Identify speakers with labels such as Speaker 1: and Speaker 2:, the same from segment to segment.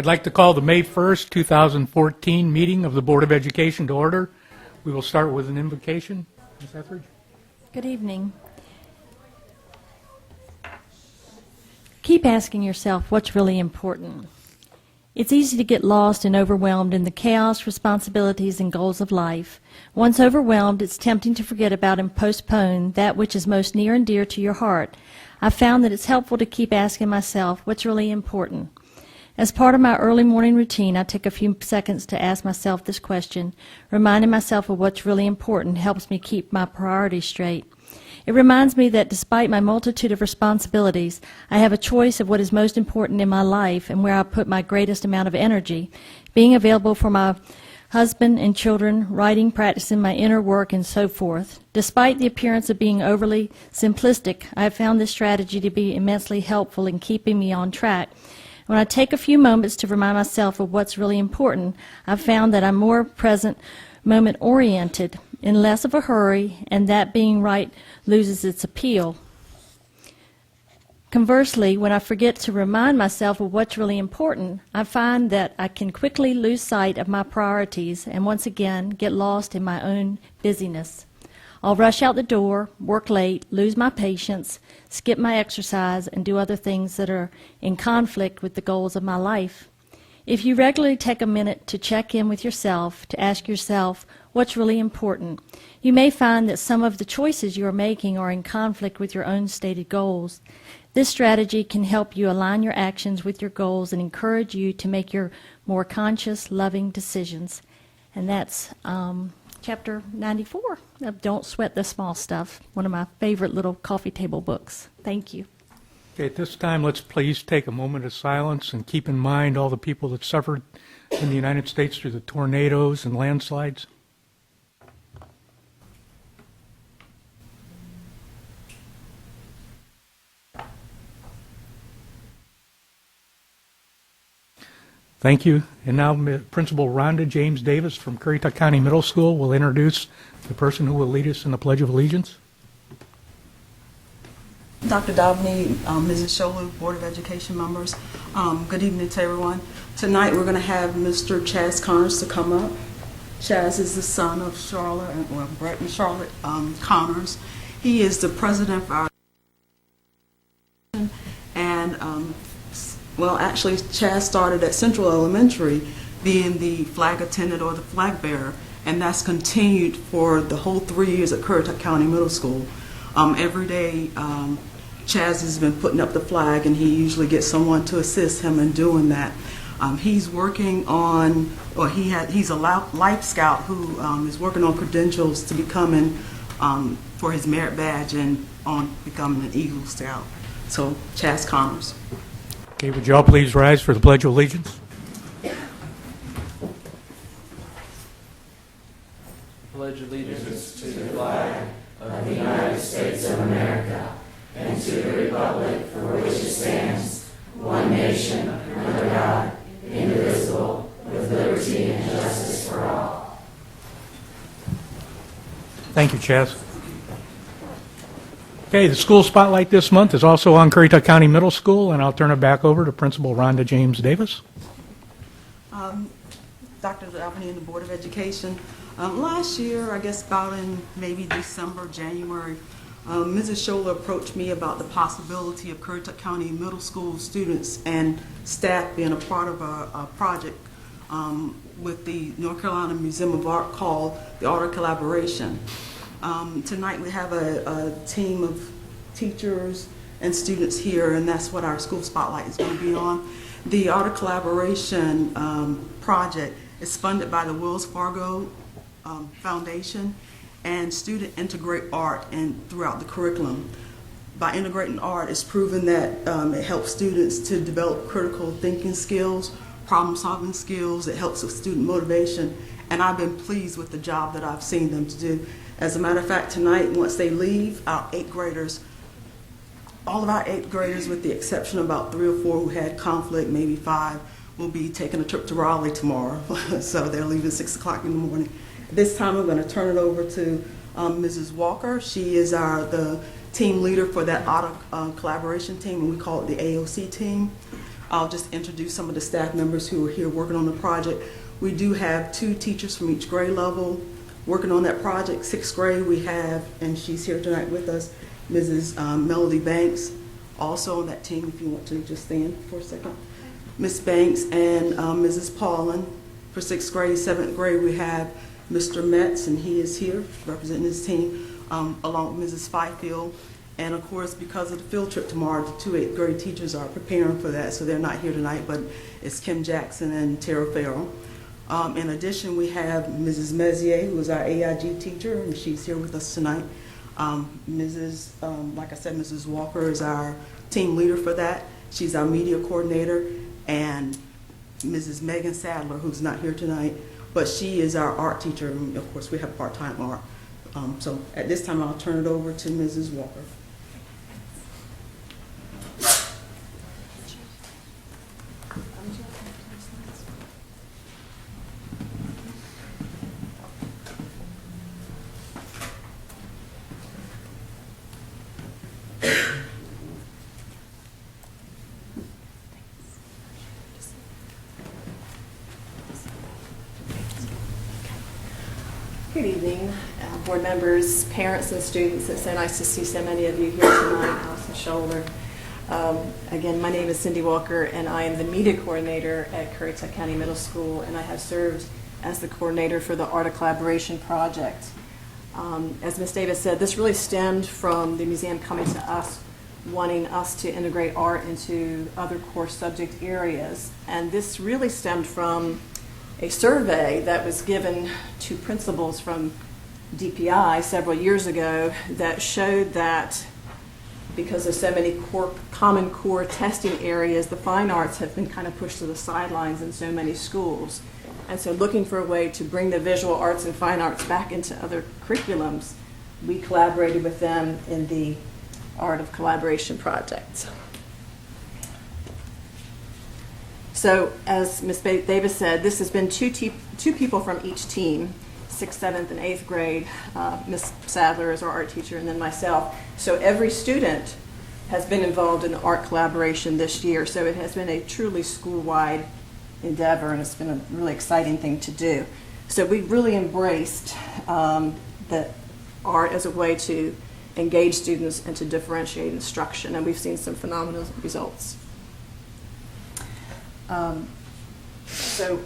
Speaker 1: I'd like to call the May 1st, 2014 meeting of the Board of Education to order. We will start with an invocation. Ms. Etheridge.
Speaker 2: Good evening. Keep asking yourself what's really important. It's easy to get lost and overwhelmed in the chaos, responsibilities, and goals of life. Once overwhelmed, it's tempting to forget about and postpone that which is most near and dear to your heart. I've found that it's helpful to keep asking myself what's really important. As part of my early morning routine, I take a few seconds to ask myself this question. Reminding myself of what's really important helps me keep my priorities straight. It reminds me that despite my multitude of responsibilities, I have a choice of what is most important in my life and where I put my greatest amount of energy. Being available for my husband and children, writing, practicing my inner work, and so forth. Despite the appearance of being overly simplistic, I have found this strategy to be immensely helpful in keeping me on track. When I take a few moments to remind myself of what's really important, I've found that I'm more present, moment-oriented, in less of a hurry, and that being right loses its appeal. Conversely, when I forget to remind myself of what's really important, I find that I can quickly lose sight of my priorities and once again get lost in my own busyness. I'll rush out the door, work late, lose my patience, skip my exercise, and do other things that are in conflict with the goals of my life. If you regularly take a minute to check in with yourself, to ask yourself what's really important, you may find that some of the choices you are making are in conflict with your own stated goals. This strategy can help you align your actions with your goals and encourage you to make your more conscious, loving decisions. And that's Chapter 94 of Don't Sweat the Small Stuff, one of my favorite little coffee table books. Thank you.
Speaker 1: Okay, at this time, let's please take a moment of silence and keep in mind all the people that suffered in the United States through the tornadoes and landslides. Thank you. And now Principal Rhonda James Davis from Currituck County Middle School will introduce the person who will lead us in the Pledge of Allegiance.
Speaker 3: Dr. Daubney, Mrs. Sholu, Board of Education members, good evening to everyone. Tonight we're going to have Mr. Chaz Connors to come up. Chaz is the son of Brett and Charlotte Connors. He is the president of our and actually Chaz started at Central Elementary being the flag attendant or the flag bearer, and that's continued for the whole 3 years at Currituck County Middle School. Every day Chaz has been putting up the flag, and he usually gets someone to assist him in doing that. He's working on, he's a Life Scout who is working on credentials to becoming, for his merit badge and on becoming an Eagle Scout. So, Chaz Connors.
Speaker 1: Okay, would you all please rise for the Pledge of Allegiance?
Speaker 4: Pledge allegiance to the flag of the United States of America and to the republic for which it stands, one nation, under God, indivisible, with liberty and justice for all.
Speaker 1: Thank you, Chaz. Okay, the school spotlight this month is also on Currituck County Middle School, and I'll turn it back over to Principal Rhonda James Davis.
Speaker 3: Dr. Daubney and the Board of Education. Last year, I guess about in maybe December, January, Mrs. Scholler approached me about the possibility of Currituck County Middle School students and staff being a part of a project with the North Carolina Museum of Art called the Art of Collaboration. Tonight we have a team of teachers and students here, and that's what our school spotlight is going to be on. The Art of Collaboration project is funded by the Wells Fargo Foundation, and students integrate art throughout the curriculum. By integrating art, it's proven that it helps students to develop critical thinking skills, problem-solving skills. It helps with student motivation, and I've been pleased with the job that I've seen them to do. As a matter of fact, tonight, once they leave, our 8th graders, all of our 8th graders, with the exception of about 3 or 4 who had conflict, maybe 5, will be taking a trip to Raleigh tomorrow. So they're leaving 6 o'clock in the morning. This time I'm going to turn it over to Mrs. Walker. She is the team leader for that Art of Collaboration team, and we call it the AOC team. I'll just introduce some of the staff members who are here working on the project. We do have 2 teachers from each grade level working on that project. 6th grade we have, and she's here tonight with us, Mrs. Melody Banks, also on that team, if you want to just stand for a second. Miss Banks and Mrs. Paulin. For 6th grade, 7th grade, we have Mr. Metz, and he is here representing his team, along with Mrs. Fifield. And of course, because of the field trip tomorrow, the 2 8th grade teachers are preparing for that, so they're not here tonight, but it's Kim Jackson and Tara Farrell. In addition, we have Mrs. Mezier, who is our AIG teacher, and she's here with us tonight. Like I said, Mrs. Walker is our team leader for that. She's our media coordinator, and Mrs. Megan Sadler, who's not here tonight, but she is our art teacher, and of course we have part-time art. So at this time I'll turn it over to Mrs. Walker.
Speaker 5: Good evening, board members, parents, and students. It's so nice to see so many of you here tonight, Allison Shoulder. Again, my name is Cindy Walker, and I am the media coordinator at Currituck County Middle School, and I have served as the coordinator for the Art of Collaboration project. As Ms. Davis said, this really stemmed from the museum coming to us, wanting us to integrate art into other core subject areas, and this really stemmed from a survey that was given to principals from DPI several years ago that showed that because of so many common core testing areas, the fine arts have been kind of pushed to the sidelines in so many schools. And so looking for a way to bring the visual arts and fine arts back into other curriculums, we collaborated with them in the Art of Collaboration project. So as Ms. Davis said, this has been two people from each team, 6th, 7th, and 8th grade. Ms. Sadler is our art teacher, and then myself. So every student has been involved in the art collaboration this year. So it has been a truly school-wide endeavor, and it's been a really exciting thing to do. So we really embraced the art as a way to engage students and to differentiate instruction, and we've seen some phenomenal results. So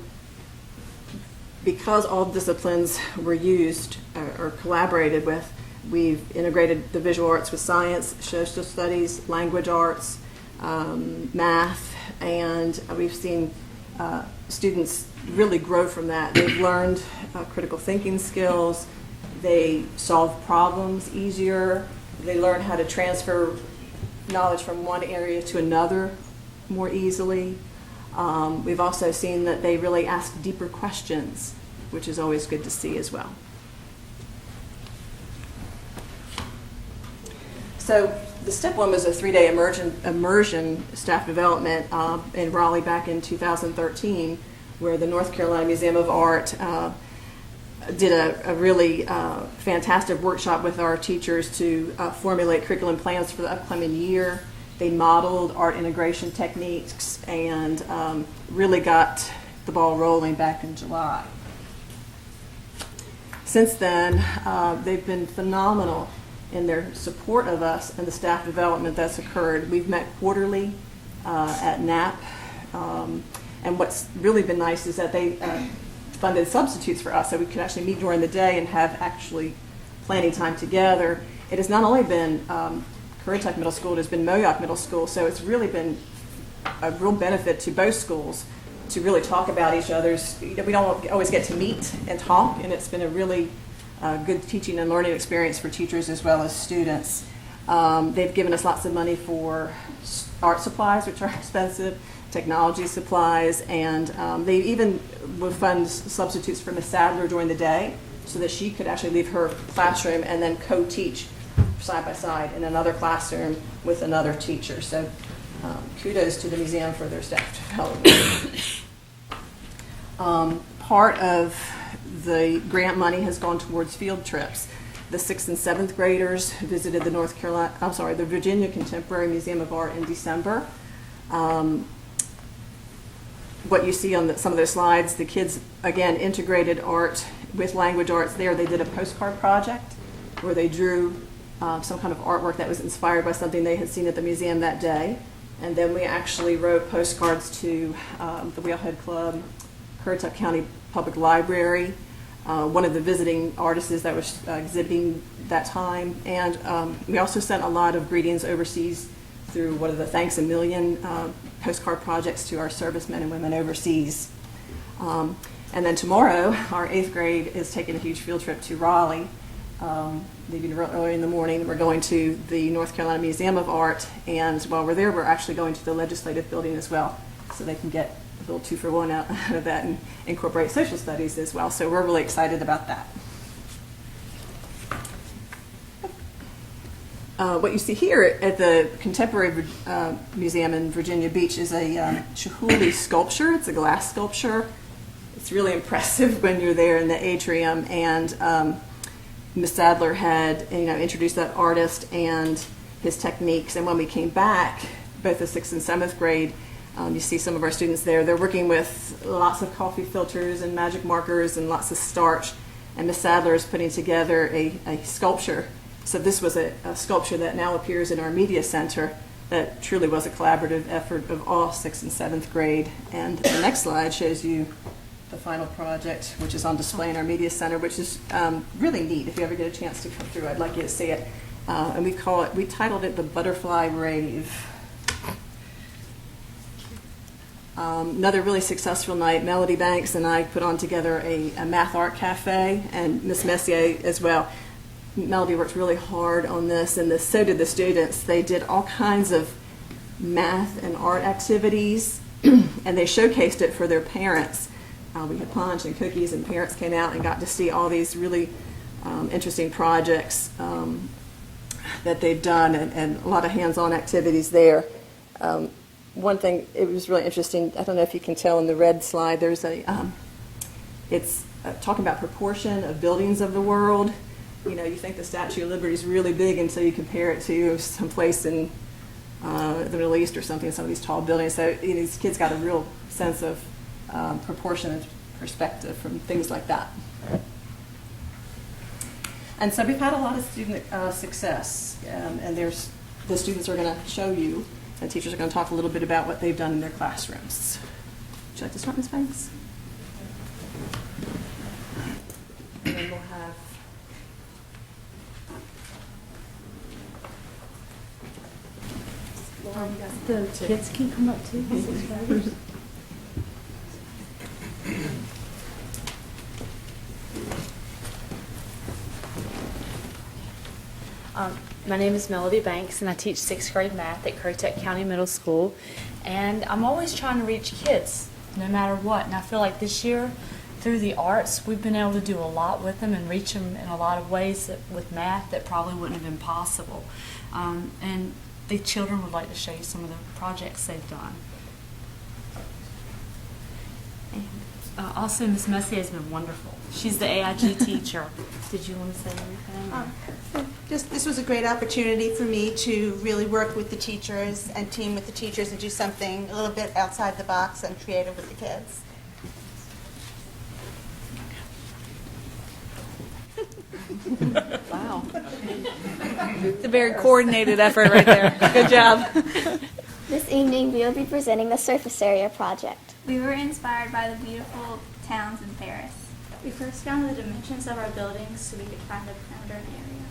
Speaker 5: because all disciplines were used or collaborated with, we've integrated the visual arts with science, social studies, language arts, math, and we've seen students really grow from that. They've learned critical thinking skills, they solve problems easier, they learn how to transfer knowledge from one area to another more easily. We've also seen that they really ask deeper questions, which is always good to see as well. So the step one was a 3-day immersion staff development in Raleigh back in 2013, where the North Carolina Museum of Art did a really fantastic workshop with our teachers to formulate curriculum plans for the upcoming year. They modeled art integration techniques and really got the ball rolling back in July. Since then, they've been phenomenal in their support of us and the staff development that's occurred. We've met quarterly at NAP, and what's really been nice is that they funded substitutes for us, so we could actually meet during the day and have actually planning time together. It has not only been Currituck Middle School, it has been Moyock Middle School, so it's really been a real benefit to both schools to really talk about each other's. We don't always get to meet and talk, and it's been a really good teaching and learning experience for teachers as well as students. They've given us lots of money for art supplies, which are expensive, technology supplies, and they even would fund substitutes for Ms. Sadler during the day so that she could actually leave her classroom and then co-teach side by side in another classroom with another teacher. So kudos to the museum for their staff development. Part of the grant money has gone towards field trips. The 6th and 7th graders visited the Virginia Contemporary Museum of Art in December. what you see on some of those slides, the kids, again, integrated art with language arts there. They did a postcard project where they drew some kind of artwork that was inspired by something they had seen at the museum that day. And then we actually wrote postcards to the Wheelhead Club, Currituck County Public Library, one of the visiting artists that was exhibiting that time. And we also sent a lot of greetings overseas through one of the Thanks a Million postcard projects to our servicemen and women overseas. And then tomorrow, our 8th grade is taking a huge field trip to Raleigh. Leaving real early in the morning. We're going to the North Carolina Museum of Art, and while we're there, we're actually going to the legislative building as well, so they can get a little 2-for-1 out of that and incorporate social studies as well. So we're really excited about that. What you see here at the Contemporary Museum in Virginia Beach is a Chihuly sculpture. It's a glass sculpture. It's really impressive when you're there in the atrium, and Ms. Sadler had introduced that artist and his techniques. And when we came back, both the 6th and 7th grade, you see some of our students there. They're working with lots of coffee filters and magic markers and lots of starch. And Ms. Sadler is putting together a sculpture. So this was a sculpture that now appears in our media center that truly was a collaborative effort of all 6th and 7th grade. And the next slide shows you the final project, which is on display in our media center, which is really neat. If you ever get a chance to come through, I'd like you to see it. And we titled it The Butterfly Rave. Another really successful night. Melody Banks and I put on together a math art cafe, and Miss Messier as well. Melody worked really hard on this, and so did the students. They did all kinds of math and art activities, and they showcased it for their parents. We had punch and cookies, and parents came out and got to see all these really interesting projects that they've done, and a lot of hands-on activities there. One thing, it was really interesting, I don't know if you can tell in the red slide, there's it's talking about proportion of buildings of the world. You think the Statue of Liberty is really big until you compare it to someplace in the Middle East or something, some of these tall buildings. So these kids got a real sense of proportion and perspective from things like that. And so we've had a lot of student success, and the students are going to show you, and teachers are going to talk a little bit about what they've done in their classrooms. Would you like to start, Ms. Banks? And then we'll have
Speaker 2: the kids can come up too.
Speaker 6: My name is Melody Banks, and I teach 6th grade math at Currituck County Middle School. And I'm always trying to reach kids, no matter what. And I feel like this year, through the arts, we've been able to do a lot with them and reach them in a lot of ways with math that probably wouldn't have been possible. And the children would like to show you some of the projects they've done. And also, Ms. Messier has been wonderful. She's the AIG teacher. Did you want to say anything?
Speaker 7: This was a great opportunity for me to really work with the teachers and team with the teachers and do something a little bit outside the box and creative with the kids.
Speaker 6: Wow. It's a very coordinated effort right there. Good job.
Speaker 8: This evening, we will be presenting the surface area project.
Speaker 9: We were inspired by the beautiful towns in Paris. We first found the dimensions of our buildings so we could find the perimeter area.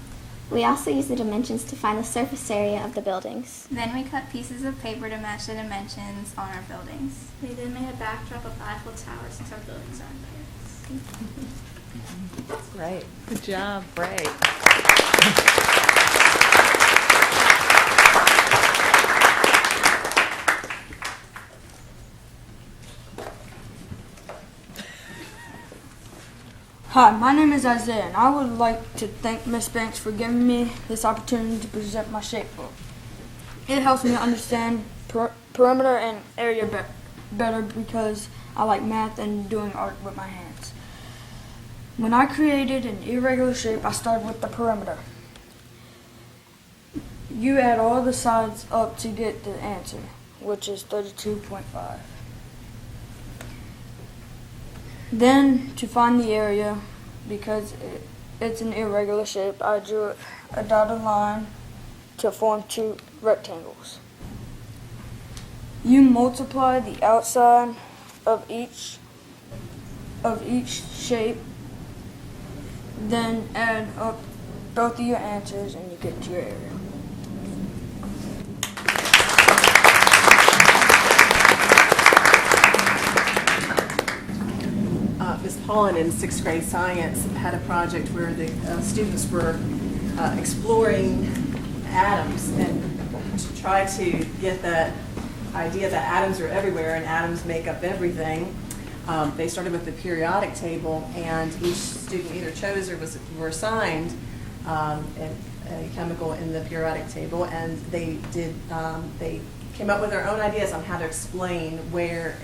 Speaker 8: We also used the dimensions to find the surface area of the buildings.
Speaker 9: Then we cut pieces of paper to match the dimensions on our buildings. We then made a backdrop of the Eiffel Tower since our buildings are in Paris.
Speaker 6: Great. Good job. Great.
Speaker 10: Hi, my name is Isaiah, and I would like to thank Ms. Banks for giving me this opportunity to present my shape book. It helps me understand perimeter and area better because I like math and doing art with my hands. When I created an irregular shape, I started with the perimeter. You add all the sides up to get the answer, which is 32.5. Then, to find the area, because it's an irregular shape, I drew a dotted line to form two rectangles. You multiply the outside of each shape, then add up both of your answers and you get to your area.
Speaker 5: Ms. Paulin in 6th grade science had a project where the students were exploring atoms and to try to get that idea that atoms are everywhere and atoms make up everything. They started with the periodic table, and each student either chose or were assigned a chemical in the periodic table, and they came up with their own ideas on how to explain where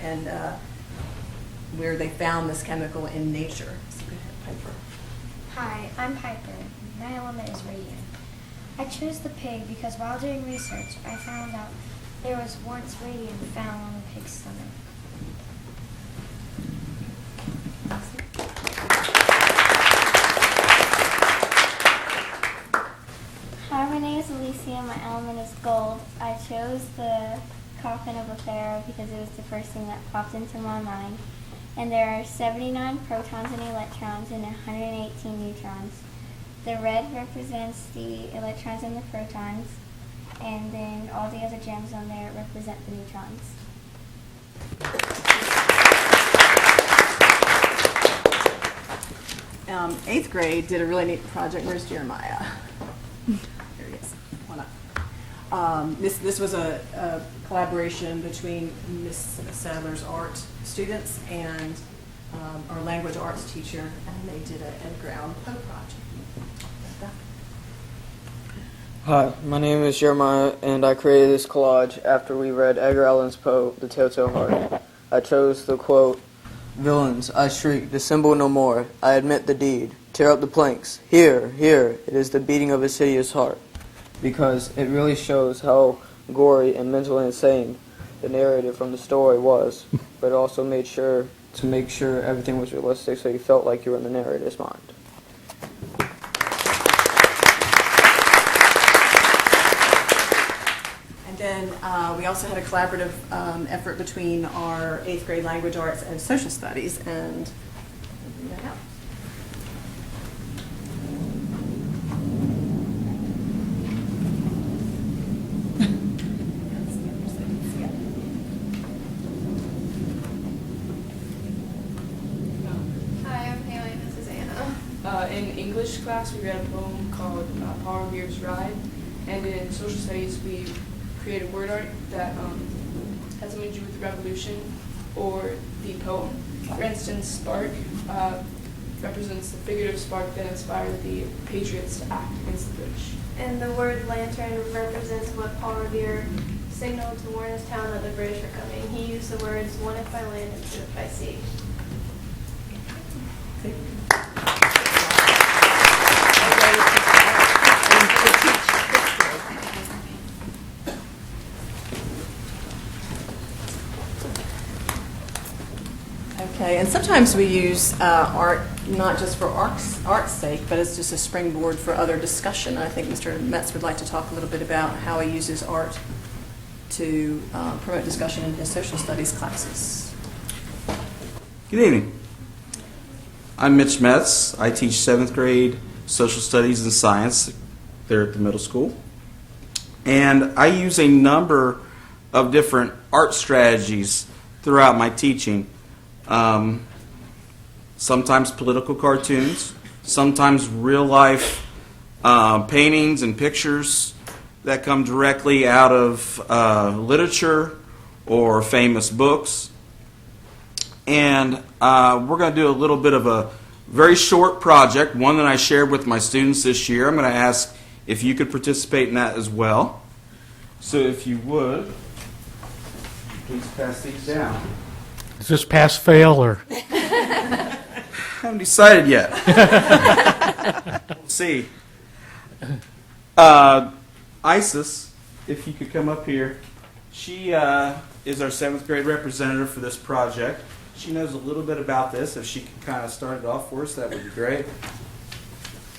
Speaker 5: they found this chemical in nature. So go ahead, Piper.
Speaker 11: Hi, I'm Piper. My element is radium. I chose the pig because while doing research, I found out there was once radium found on a pig's stomach.
Speaker 8: Hi, my name is Alicia. My element is gold. I chose the coffin of a pharaoh because it was the first thing that popped into my mind. And there are 79 protons and electrons and 118 neutrons. The red represents the electrons and the protons, and then all the other gems on there represent the neutrons.
Speaker 5: 8th grade did a really neat project. Where's Jeremiah? There he is. One up. This was a collaboration between Miss Sadler's art students and our language arts teacher, and they did an in-ground Poe project.
Speaker 12: Hi, my name is Jeremiah, and I created this collage after we read Edgar Allan Poe's The Telltale Heart. I chose the quote, "Villains, I shriek, dissemble no more. I admit the deed. Tear up the planks. Here, here, it is the beating of a hideous heart." Because it really shows how gory and mentally insane the narrative from the story was, but it also made sure to make sure everything was realistic so you felt like you were in the narrator's mind.
Speaker 5: And then we also had a collaborative effort between our 8th grade language arts and social studies, and we'll bring that out.
Speaker 13: Hi, I'm Haley. This is Anna. In English class, we read a poem called Power Beer's Ride, and in social studies, we created word art that has something to do with the revolution or the poem. For instance, spark represents the figurative spark that inspired the patriots to act against the British.
Speaker 11: And the word lantern represents what Paul Revere signaled to warn his town that the British are coming. He used the words, "one if by land and two if by sea."
Speaker 5: Okay, and sometimes we use art not just for art's sake, but as just a springboard for other discussion. I think Mr. Metz would like to talk a little bit about how he uses art to promote discussion in his social studies classes.
Speaker 14: Good evening. I'm Mitch Metz. I teach 7th grade social studies and science there at the middle school. And I use a number of different art strategies throughout my teaching. Sometimes political cartoons, sometimes real-life paintings and pictures that come directly out of literature or famous books. And we're going to do a little bit of a very short project, one that I shared with my students this year. I'm going to ask if you could participate in that as well. So if you would, please pass these down.
Speaker 1: Is this pass-fail or?
Speaker 14: I haven't decided yet. Let's see. Isis, if you could come up here. She is our 7th grade representative for this project. she knows a little bit about this. If she could kind of start it off for us, that would be great.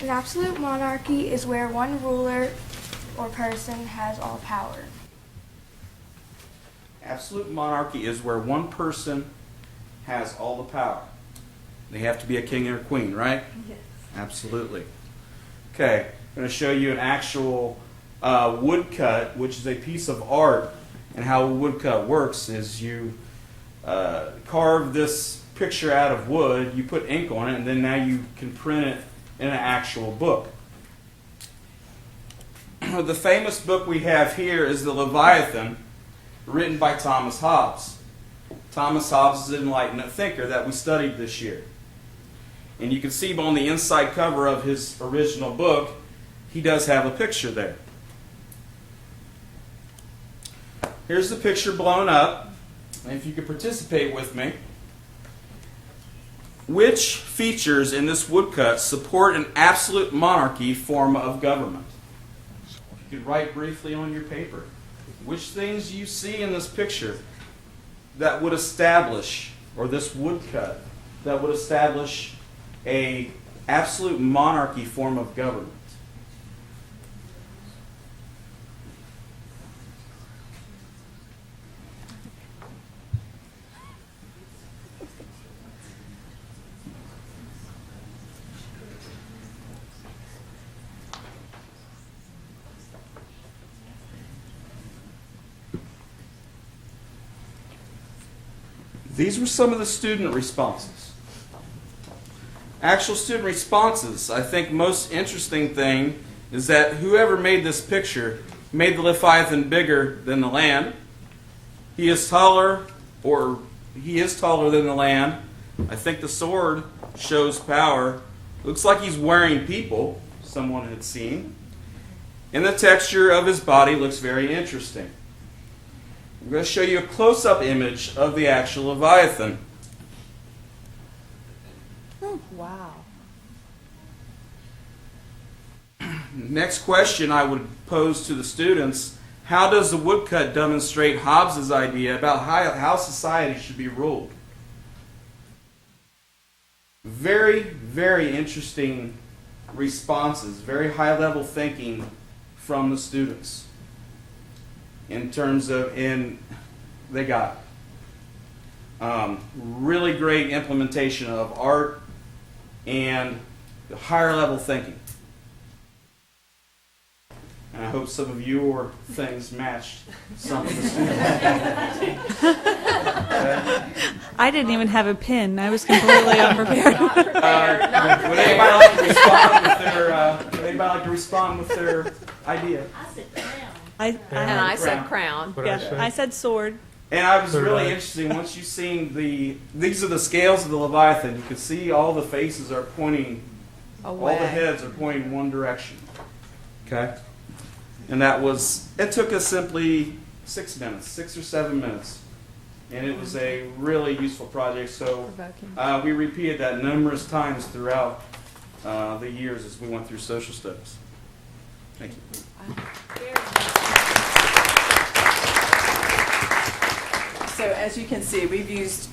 Speaker 11: An absolute monarchy is where one ruler or person has all power.
Speaker 14: Absolute monarchy is where one person has all the power. They have to be a king or a queen, right?
Speaker 5: Yes.
Speaker 14: Absolutely. Okay, I'm going to show you an actual woodcut, which is a piece of art. And how a woodcut works is you carve this picture out of wood, you put ink on it, and then now you can print it in an actual book. The famous book we have here is The Leviathan, written by Thomas Hobbes. Thomas Hobbes is an Enlightenment thinker that we studied this year. And you can see on the inside cover of his original book, he does have a picture there. Here's the picture blown up. And if you could participate with me. Which features in this woodcut support an absolute monarchy form of government? You could write briefly on your paper. Which things you see in this picture that would establish, or this woodcut, that would establish a absolute monarchy form of government? These were some of the student responses. Actual student responses. I think most interesting thing is that whoever made this picture made the Leviathan bigger than the land. He is taller than the land. I think the sword shows power. Looks like he's wearing people, someone had seen. And the texture of his body looks very interesting. I'm going to show you a close-up image of the actual Leviathan.
Speaker 5: Oh, wow.
Speaker 14: Next question I would pose to the students: how does the woodcut demonstrate Hobbes' idea about how society should be ruled? Very, very interesting responses, very high-level thinking from the students. In terms of, they got really great implementation of art and higher level thinking. And I hope some of your things matched some of the students.
Speaker 15: I didn't even have a pen. I was completely unprepared.
Speaker 14: Would anybody like to respond with their idea?
Speaker 15: I
Speaker 1: said crown.
Speaker 15: I said sword.
Speaker 14: And I was really interested, once you've seen these are the scales of the Leviathan, you can see all the faces are pointing, all the heads are pointing one direction. Okay? And it took us simply 6 minutes, 6 or 7 minutes. And it was a really useful project, so we repeated that numerous times throughout the years as we went through social studies. Thank you.
Speaker 5: So as you can see, we've used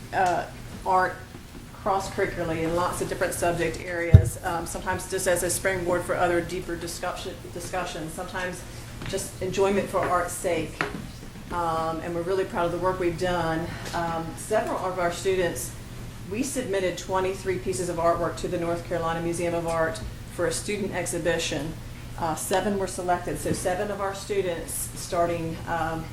Speaker 5: art cross-curricularly in lots of different subject areas, sometimes just as a springboard for other deeper discussions, sometimes just enjoyment for art's sake. And we're really proud of the work we've done. Several of our students, we submitted 23 pieces of artwork to the North Carolina Museum of Art for a student exhibition. 7 were selected, so 7 of our students, starting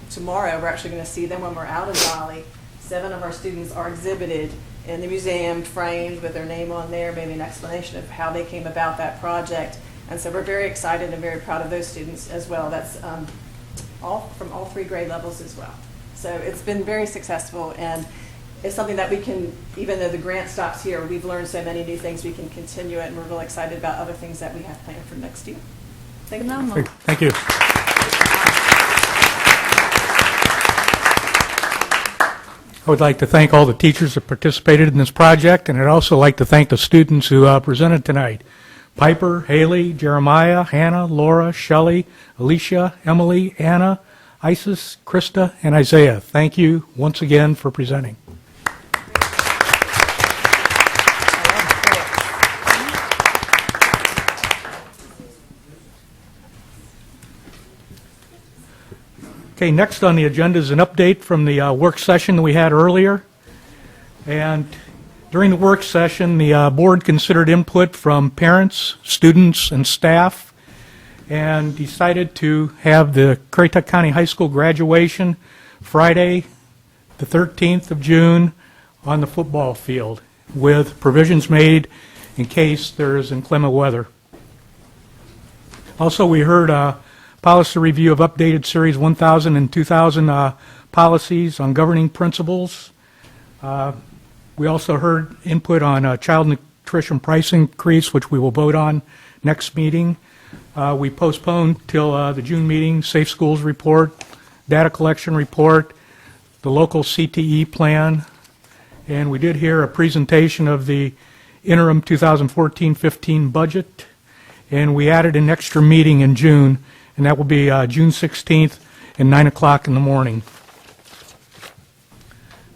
Speaker 5: tomorrow, we're actually going to see them when we're out of Raleigh. 7 of our students are exhibited in the museum, framed with their name on there, maybe an explanation of how they came about that project. And so we're very excited and very proud of those students as well. That's all from all 3 grade levels as well. So it's been very successful, and it's something that we can, even though the grant stops here, we've learned so many new things, we can continue it, and we're really excited about other things that we have planned for next year. Thank you.
Speaker 1: Thank you. I would like to thank all the teachers that participated in this project, and I'd also like to thank the students who presented tonight. Piper, Haley, Jeremiah, Hannah, Laura, Shelley, Alicia, Emily, Anna, Isis, Krista, and Isaiah. Thank you once again for presenting. Okay, next on the agenda is an update from the work session that we had earlier. And during the work session, the board considered input from parents, students, and staff, and decided to have the Currituck County High School graduation Friday, the 13th of June, on the football field, with provisions made in case there is inclement weather. Also, we heard a policy review of updated Series 1000 and 2000 policies on governing principles. We also heard input on child nutrition price increase, which we will vote on next meeting. We postponed till the June meeting, Safe Schools report, data collection report, the local CTE plan, and we did hear a presentation of the interim 2014-15 budget, and we added an extra meeting in June, and that will be June 16th at 9 o'clock in the morning.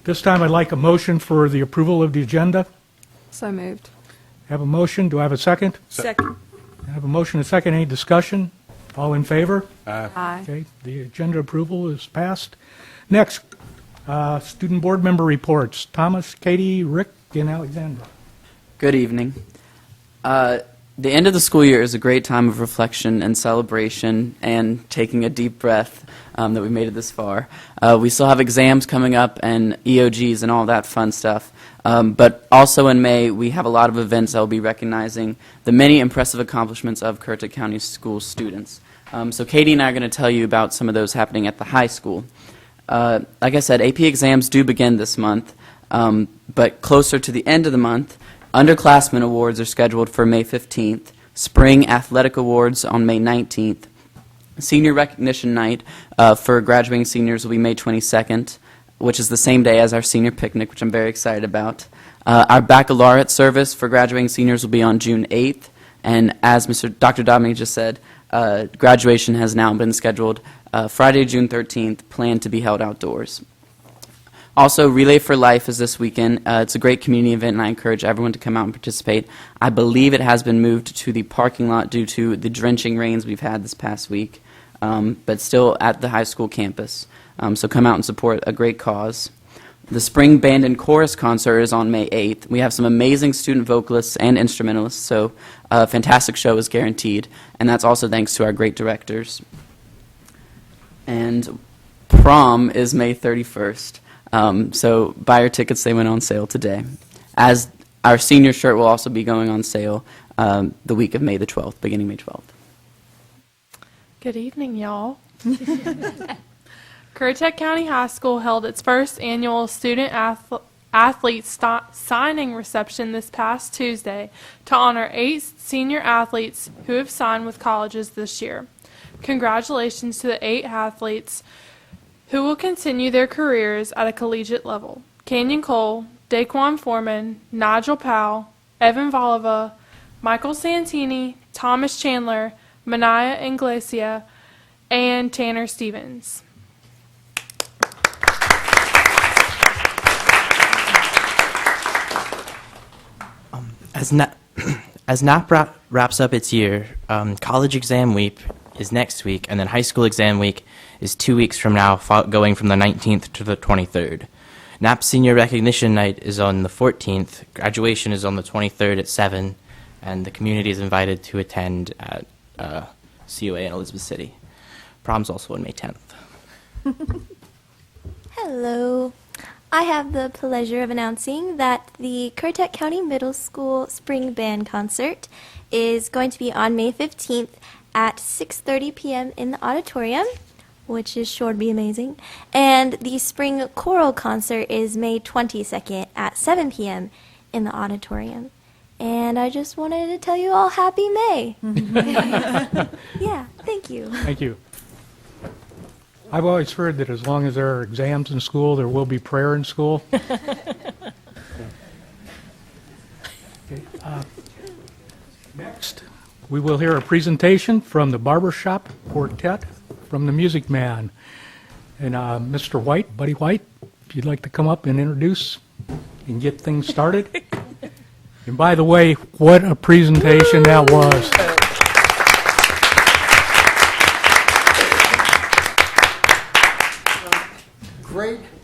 Speaker 1: This time I'd like a motion for the approval of the agenda.
Speaker 15: So moved.
Speaker 1: Have a motion. Do I have a second?
Speaker 15: Second.
Speaker 1: I have a motion and a second. Any discussion? All in favor?
Speaker 15: Aye.
Speaker 1: Okay, the agenda approval is passed. Next, student board member reports. Thomas, Katie, Rick, and Alexandra.
Speaker 16: Good evening. The end of the school year is a great time of reflection and celebration and taking a deep breath that we made it this far. We still have exams coming up and EOGs and all that fun stuff. But also in May, we have a lot of events that will be recognizing the many impressive accomplishments of Currituck County School students. So Katie and I are going to tell you about some of those happening at the high school. Like I said, AP exams do begin this month, but closer to the end of the month, underclassmen awards are scheduled for May 15th, spring athletic awards on May 19th, senior recognition night for graduating seniors will be May 22nd, which is the same day as our senior picnic, which I'm very excited about. Our baccalaureate service for graduating seniors will be on June 8th, and as Dr. Dominic just said, graduation has now been scheduled Friday, June 13th, planned to be held outdoors. Also, Relay for Life is this weekend. It's a great community event, and I encourage everyone to come out and participate. I believe it has been moved to the parking lot due to the drenching rains we've had this past week, but still at the high school campus. So come out and support a great cause. The Spring Band and Chorus concert is on May 8th. We have some amazing student vocalists and instrumentalists, so a fantastic show is guaranteed, and that's also thanks to our great directors. And prom is May 31st. So buy your tickets, they went on sale today. As our senior shirt will also be going on sale the week of May the 12th, beginning May 12th.
Speaker 17: Good evening, y'all. Currituck County High School held its first annual student athlete signing reception this past Tuesday to honor 8 senior athletes who have signed with colleges this year. Congratulations to the 8 athletes who will continue their careers at a collegiate level. Canyon Cole, Daquan Foreman, Nigel Powell, Evan Voliva, Michael Santini, Thomas Chandler, Manaya Inglesia, and Tanner Stevens.
Speaker 18: As NAP wraps up its year, college exam week is next week, and then high school exam week is 2 weeks from now, going from the 19th to the 23rd. NAP Senior Recognition Night is on the 14th, graduation is on the 23rd at 7, and the community is invited to attend at COA in Elizabeth City. Prom's also on May 10th.
Speaker 19: Hello. I have the pleasure of announcing that the Currituck County Middle School Spring Band Concert is going to be on May 15th at 6:30 p.m. in the auditorium, which is sure to be amazing. And the Spring Choral Concert is May 22nd at 7 p.m. in the auditorium. And I just wanted to tell you all Happy May. Yeah, thank you.
Speaker 1: Thank you. I've always heard that as long as there are exams in school, there will be prayer in school. Okay, next, we will hear a presentation from the Barber Shop Quartet from the Music Man. And Mr. White, Buddy White, if you'd like to come up and introduce and get things started. And by the way, what a presentation that was.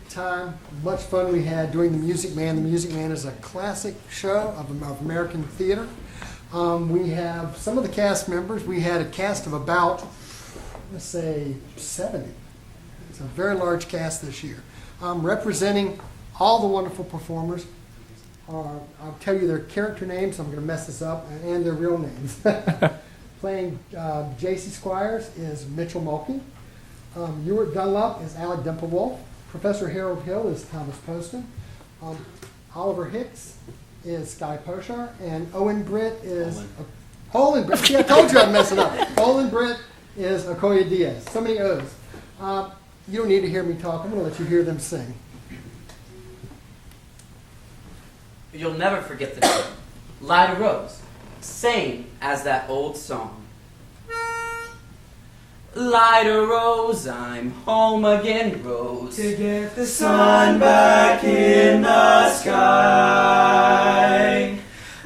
Speaker 20: time, much fun we had doing The Music Man. The Music Man is a classic show of American theater. We have some of the cast members. We had a cast of about, let's say, 70. It's a very large cast this year. Representing all the wonderful performers. I'll tell you their character names. I'm going to mess this up, and their real names. Playing J.C. Squires is Mitchell Mulkey. Ewart Dunlop is Alec Dimplewolf. Professor Harold Hill is Thomas Poston. Oliver Hicks is Sky Poshar. And Owen Britt is... Olin Britt. See, I told you I'd mess it up. Olin Britt is Okoye Diaz. So many O's. You don't need to hear me talk. I'm going to let you hear them sing.
Speaker 16: You'll never forget the day. Light a rose. Same as that old song. Light a rose, I'm home again, Rose. To get the sun back in the sky.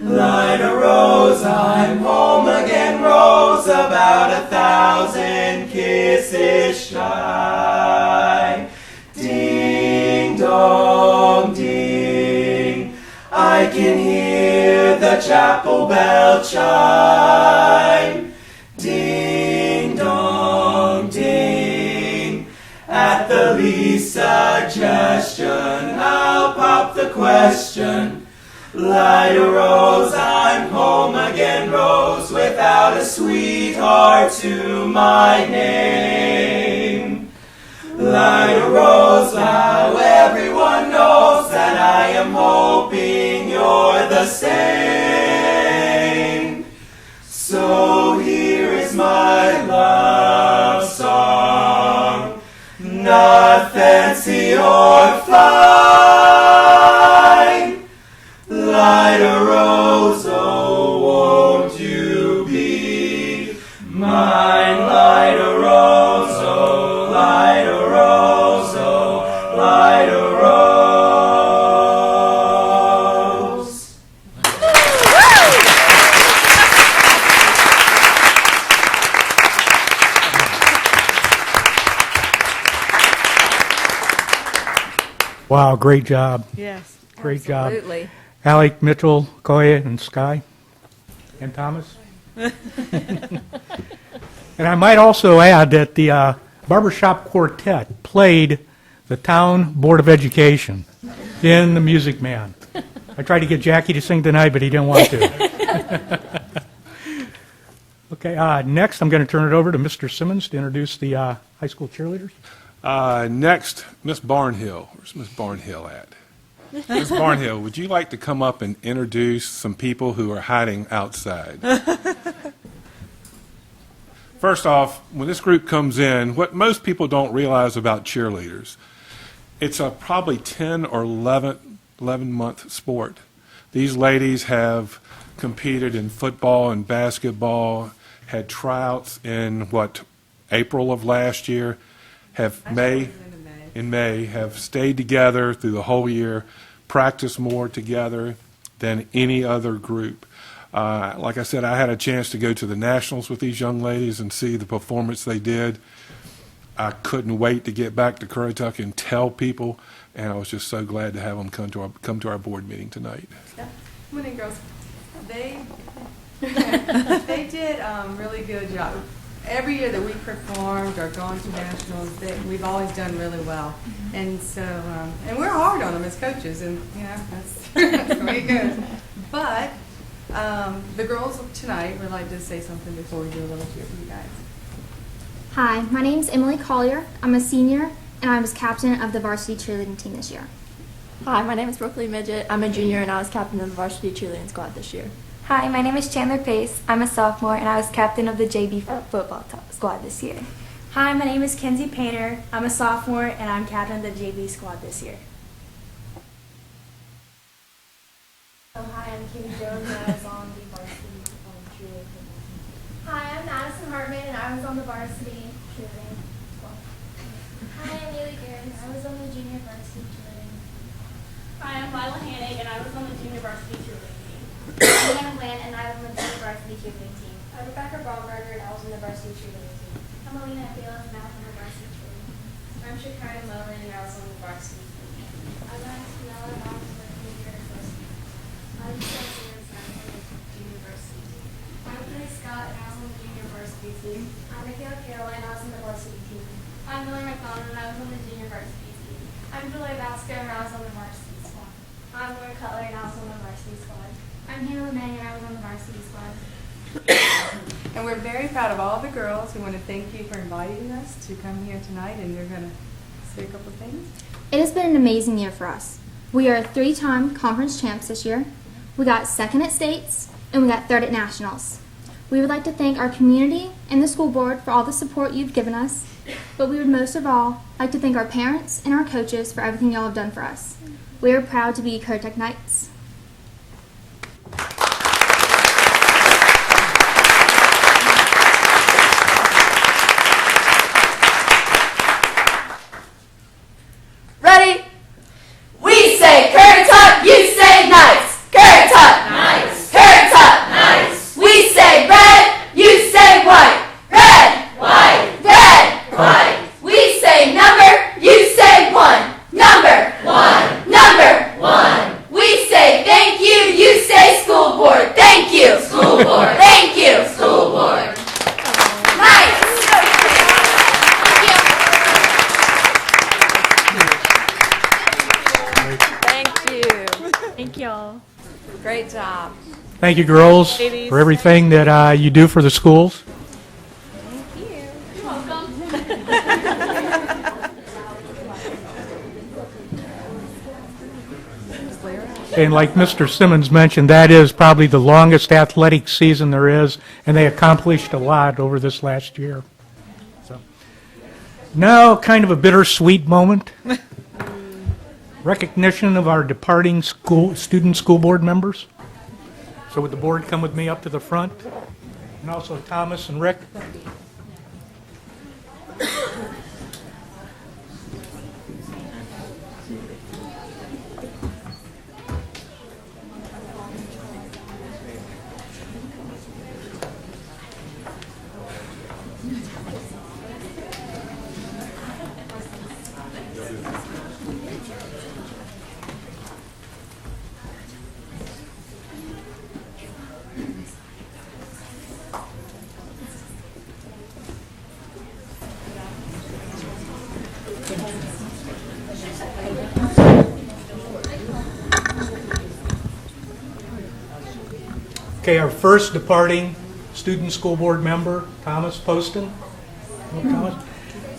Speaker 16: Light a rose, I'm home again, Rose. About 1,000 kisses shy. Ding dong ding, I can hear the chapel bell chime. Ding dong ding, at the least suggestion I'll pop the question. Light a rose, I'm home again, Rose, without a sweetheart to my name. Light a rose, now everyone knows that I am hoping you're the same. So here is my love song, not fancy or fine. Light a rose, oh, won't you be mine? Light a rose, oh, light a rose, oh, light a rose.
Speaker 1: Wow, great job.
Speaker 15: Yes.
Speaker 1: Great
Speaker 15: Absolutely.
Speaker 1: job. Alec, Mitchell, Koya, and Sky, and Thomas. And I might also add that the Barber Shop Quartet played the town Board of Education in The Music Man. I tried to get Jackie to sing tonight, but he didn't want to. Okay, next I'm going to turn it over to Mr. Simmons to introduce the high school cheerleaders.
Speaker 21: Next, Miss Barnhill. Where's Miss Barnhill at? Ms. Barnhill, would you like to come up and introduce some people who are hiding outside? First off, when this group comes in, what most people don't realize about cheerleaders, it's a probably 10 or 11-month sport. These ladies have competed in football and basketball, had tryouts in April of last year, in May, have stayed together through the whole year, practiced more together than any other group. Like I said, I had a chance to go to the Nationals with these young ladies and see the performance they did. I couldn't wait to get back to Currituck and tell people, and I was just so glad to have them come to our board meeting tonight.
Speaker 22: Good morning, girls. They did really good job. Every year that we performed or gone to nationals, we've always done really well, and so and we're hard on them as coaches, and that's the way it goes. But the girls tonight would like to say something before we do a little cheer for you guys.
Speaker 23: Hi, my name's Emily Collier. I'm a senior, and I was captain of the varsity cheerleading team this year.
Speaker 24: Hi, my name is Brooklyn Midget. I'm a junior, and I was captain of the varsity cheerleading squad this year.
Speaker 25: Hi, my name is Chandler Pace. I'm a sophomore, and I was captain of the JV football squad this year.
Speaker 26: Hi, my name is Kenzie Painter. I'm a sophomore, and I'm captain of the JV squad this year.
Speaker 27: Hi, I'm Kimmy Jones, and I was on the varsity cheerleading.
Speaker 8: Hi, I'm Madison Hartman, and I was on the varsity cheerleading squad.
Speaker 27: Hi, I'm Neely Garris. I was on the junior varsity cheerleading.
Speaker 28: Hi, I'm Lila Hannig, and I was on the junior varsity cheerleading team.
Speaker 8: I'm Hannah Glenn, and I was on the junior varsity cheerleading team.
Speaker 27: I'm Rebecca Baumgartner, and I was on the varsity cheerleading team.
Speaker 8: I'm Alina Abelis, and I was on the varsity cheerleading.
Speaker 28: I'm Shakira Mullen, and I was on the varsity team. I'm Alex Miller, and I was on the junior varsity. I'm Spencer, and I was on the junior varsity team. I'm Clay Scott, and I was on the junior varsity team. I'm Mikhail Carroll, and I was on the varsity team. I'm Miller McDonald, and I was on the junior varsity team. I'm Julie Vasco, and I was on the varsity squad. I'm Laura Cutler, and I was on the varsity squad. I'm Hannah LeMay, and I was on the varsity squad.
Speaker 22: And we're very proud of all the girls. We want to thank you for inviting us to come here tonight, and they're going to say a couple of things.
Speaker 23: It has been an amazing year for us. We are 3-time conference champs this year. We got 2nd at states, and we got 3rd at nationals. We would like to thank our community and the school board for all the support you've given us, but we would most of all like to thank our parents and our coaches for everything y'all have done for us. We are proud to be Currituck Knights.
Speaker 2: Ready? We say Currituck, you say Knights. Currituck, Knights. Currituck, Knights. We say red, you say white. Red, white, red, white. We say number, you say 1. Number, 1. Number, 1. We say thank you, you say school board. Thank you, school board. Thank you, school board. Knights.
Speaker 15: Thank y'all.
Speaker 2: Great job.
Speaker 1: Thank you, girls,
Speaker 15: Ladies.
Speaker 1: for everything that you do for the schools.
Speaker 28: You're welcome.
Speaker 1: And like Mr. Simmons mentioned, that is probably the longest athletic season there is, and they accomplished a lot over this last year. So, now, kind of a bittersweet moment. Recognition of our departing student school board members. So would the board come with me up to the front? And also Thomas and Rick. Okay, our first departing student school board member, Thomas Poston. Thomas.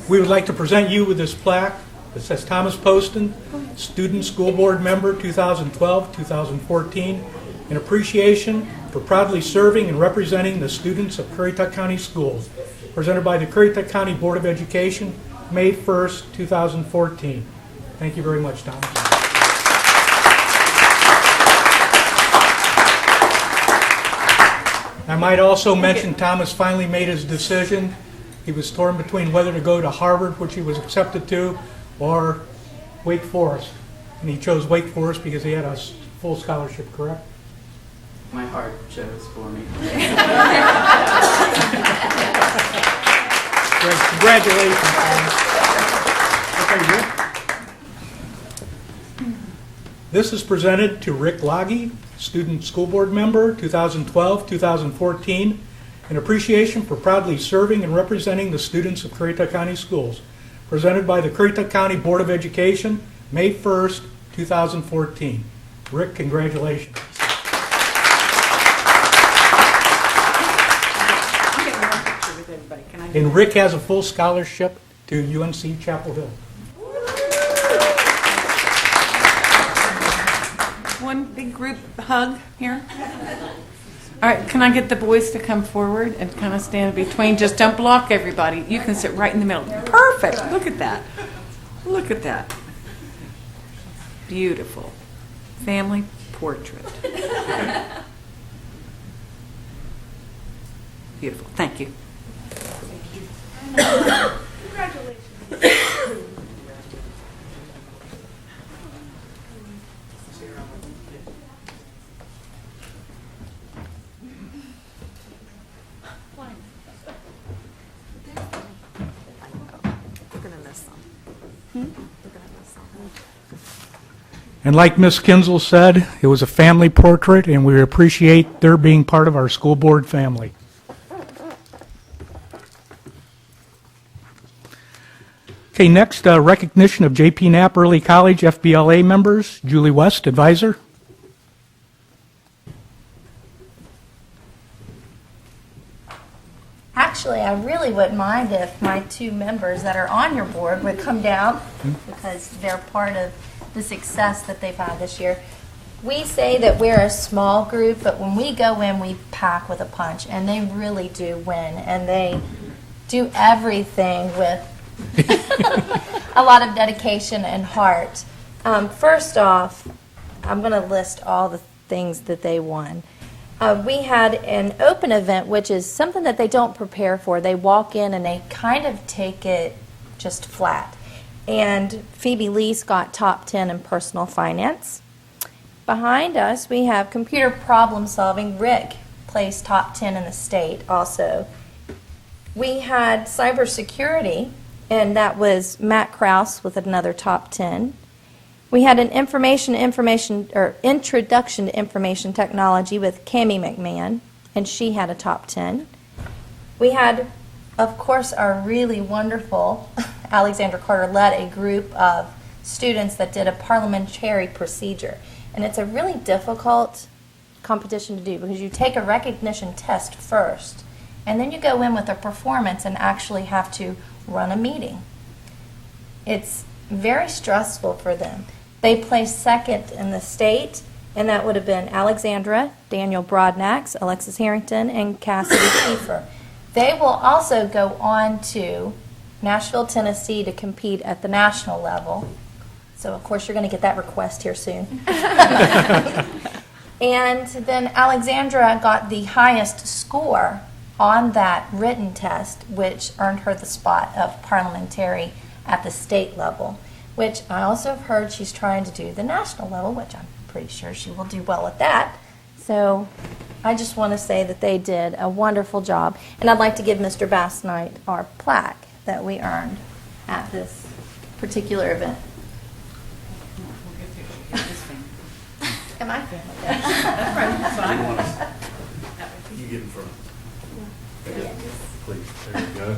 Speaker 1: We would like to present you with this plaque that says Thomas Poston, Student School Board Member 2012-2014, in appreciation for proudly serving and representing the students of Currituck County Schools, presented by the Currituck County Board of Education, May 1st, 2014. Thank you very much, Thomas. I might also mention Thomas finally made his decision. He was torn between whether to go to Harvard, which he was accepted to, or Wake Forest. And he chose Wake Forest because he had a full scholarship, correct?
Speaker 16: My heart chose for me.
Speaker 1: Congratulations, Thomas. Okay, Rick. This is presented to Rick Loggy, Student School Board Member, 2012-2014, in appreciation for proudly serving and representing the students of Currituck County Schools, presented by the Currituck County Board of Education, May 1st, 2014. Rick, congratulations. And Rick has a full scholarship to UNC Chapel Hill.
Speaker 3: One big group hug here. All right, can I get the boys to come forward and kind of stand between? Just don't block everybody. You can sit right in the middle. Perfect. Look at that. Look at that. Beautiful. Family portrait. Beautiful. Thank you.
Speaker 28: Congratulations.
Speaker 2: We're going to miss them.
Speaker 1: And like Miss Kinzel said, it was a family portrait, and we appreciate their being part of our school board family. Okay, next, recognition of JP Knapp Early College FBLA members. Julie West, advisor.
Speaker 4: Actually, I really wouldn't mind if my two members that are on your board would come down because they're part of the success that they've had this year. We say that we're a small group, but when we go in, we pack with a punch, and they really do win, and they do everything with a lot of dedication and heart. First off, I'm going to list all the things that they won. We had an open event, which is something that they don't prepare for. They walk in and they kind of take it just flat. And Phoebe Lease got top 10 in personal finance. Behind us, we have computer problem solving. Rick placed top 10 in the state also. We had cybersecurity, and that was Matt Krause with another top 10. We had an introduction to information technology with Cammie McMahon, and she had a top 10. We had, of course, our really wonderful Alexandra Carter led a group of students that did a parliamentary procedure. And it's a really difficult competition to do because you take a recognition test first, and then you go in with a performance and actually have to run a meeting. It's very stressful for them. They placed second in the state, and that would have been Alexandra, Daniel Broadnax, Alexis Harrington, and Cassidy Kiefer. They will also go on to Nashville, Tennessee to compete at the national level. So, of course, you're going to get that request here soon. And then Alexandra got the highest score on that written test, which earned her the spot of parliamentary at the state level, which I also have heard she's trying to do the national level, which I'm pretty sure she will do well at that. So I just want to say that they did a wonderful job. And I'd like to give Mr. Bass Knight our plaque that we earned at this particular event. Am I family?
Speaker 3: That's right. That's fine.
Speaker 6: You get in front.
Speaker 4: Yes.
Speaker 6: Please. There you go.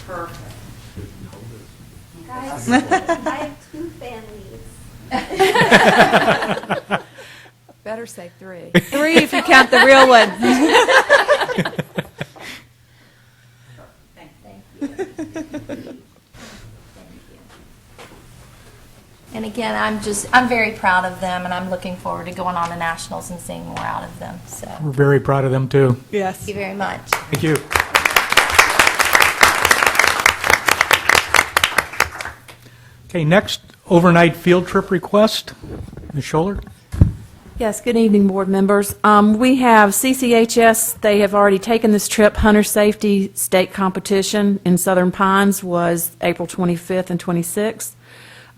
Speaker 3: Perfect.
Speaker 4: Guys, I have two families.
Speaker 7: Better say three.
Speaker 15: Three if you count the real one.
Speaker 4: Thank you. And again, I'm very proud of them, and I'm looking forward to going on to nationals and seeing more out of them. So
Speaker 1: We're very proud of them, too.
Speaker 15: Yes.
Speaker 4: thank you very much.
Speaker 1: Thank you. Okay, next, overnight field trip request. Ms. Scholler?
Speaker 9: Yes, good evening, board members. We have CCHS. They have already taken this trip. Hunter Safety State Competition in Southern Pines was April 25th and 26th.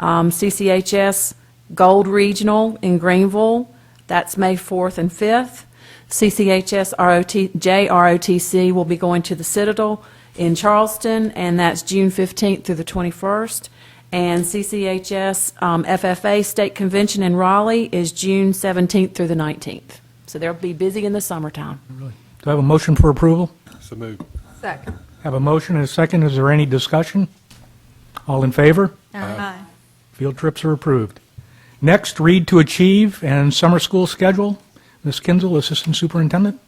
Speaker 9: CCHS Gold Regional in Greenville, that's May 4th and 5th. CCHS JROTC will be going to the Citadel in Charleston, and that's June 15th through the 21st. And CCHS FFA State Convention in Raleigh is June 17th through the 19th. So they'll be busy in the summertime.
Speaker 1: Do I have a motion for approval?
Speaker 21: So moved.
Speaker 7: Second.
Speaker 1: Have a motion and a second. Is there any discussion? All in favor?
Speaker 15: Aye.
Speaker 1: Field trips are approved. Next, Read to Achieve and summer school schedule. Ms. Kinzel, Assistant Superintendent.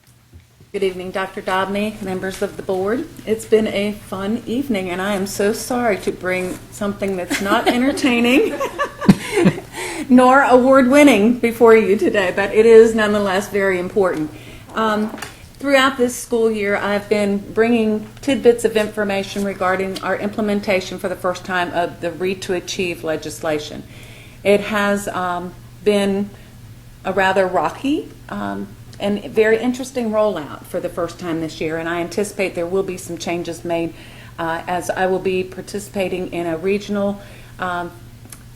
Speaker 3: Good evening, Dr. Dobney, members of the board. It's been a fun evening, and I am so sorry to bring something that's not entertaining nor award-winning before you today, but it is nonetheless very important. Throughout this school year, I've been bringing tidbits of information regarding our implementation for the first time of the Read to Achieve legislation. It has been a rather rocky and very interesting rollout for the first time this year, and I anticipate there will be some changes made as I will be participating in a regional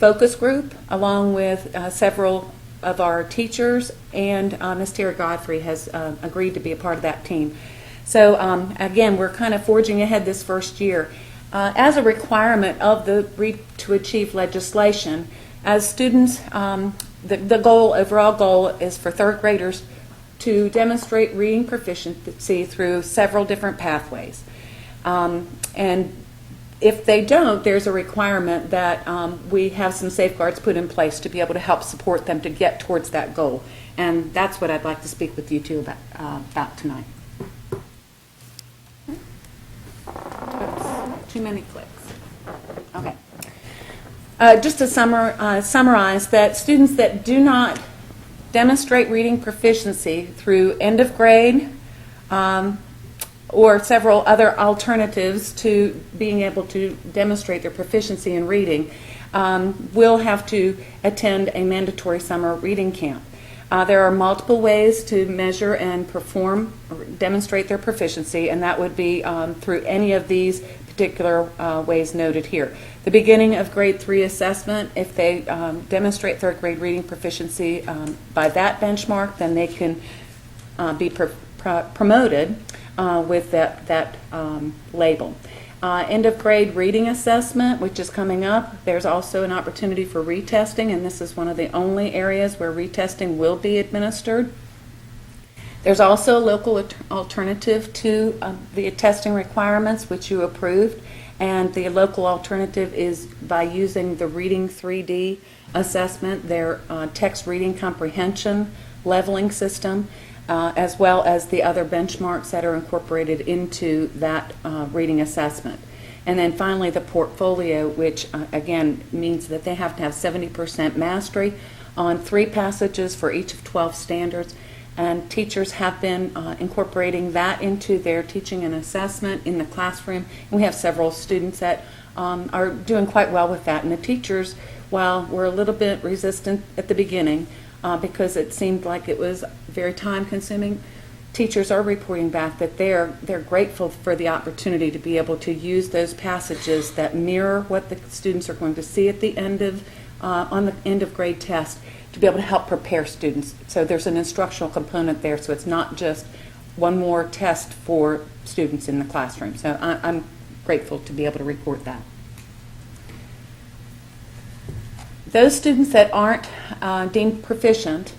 Speaker 3: focus group along with several of our teachers, and Ms. Terry Godfrey has agreed to be a part of that team. So again, we're kind of forging ahead this first year. As a requirement of the Read to Achieve legislation, as students the goal, overall goal, is for third graders to demonstrate reading proficiency through several different pathways. And if they don't, there's a requirement that we have some safeguards put in place to be able to help support them to get towards that goal. And that's what I'd like to speak with you two about tonight. Oops, too many clicks. Okay. Just to summarize that students that do not demonstrate reading proficiency through end of grade or several other alternatives to being able to demonstrate their proficiency in reading will have to attend a mandatory summer reading camp. There are multiple ways to measure and perform or demonstrate their proficiency, and that would be through any of these particular ways noted here. The beginning of grade 3 assessment, if they demonstrate third grade reading proficiency by that benchmark, then they can be promoted with that label. End of grade reading assessment, which is coming up, there's also an opportunity for retesting, and this is one of the only areas where retesting will be administered. There's also a local alternative to the testing requirements, which you approved, and the local alternative is by using the Reading 3D assessment, their text reading comprehension leveling system, as well as the other benchmarks that are incorporated into that reading assessment. And then finally the portfolio, which again means that they have to have 70% mastery on 3 passages for each of 12 standards. And teachers have been incorporating that into their teaching and assessment in the classroom. And we have several students that are doing quite well with that. And the teachers, while we're a little bit resistant at the beginning because it seemed like it was very time-consuming, teachers are reporting back that they're grateful for the opportunity to be able to use those passages that mirror what the students are going to see at the end of on the end of grade test, to be able to help prepare students. So there's an instructional component there, so it's not just one more test for students in the classroom. So I'm grateful to be able to report that. Those students that aren't deemed proficient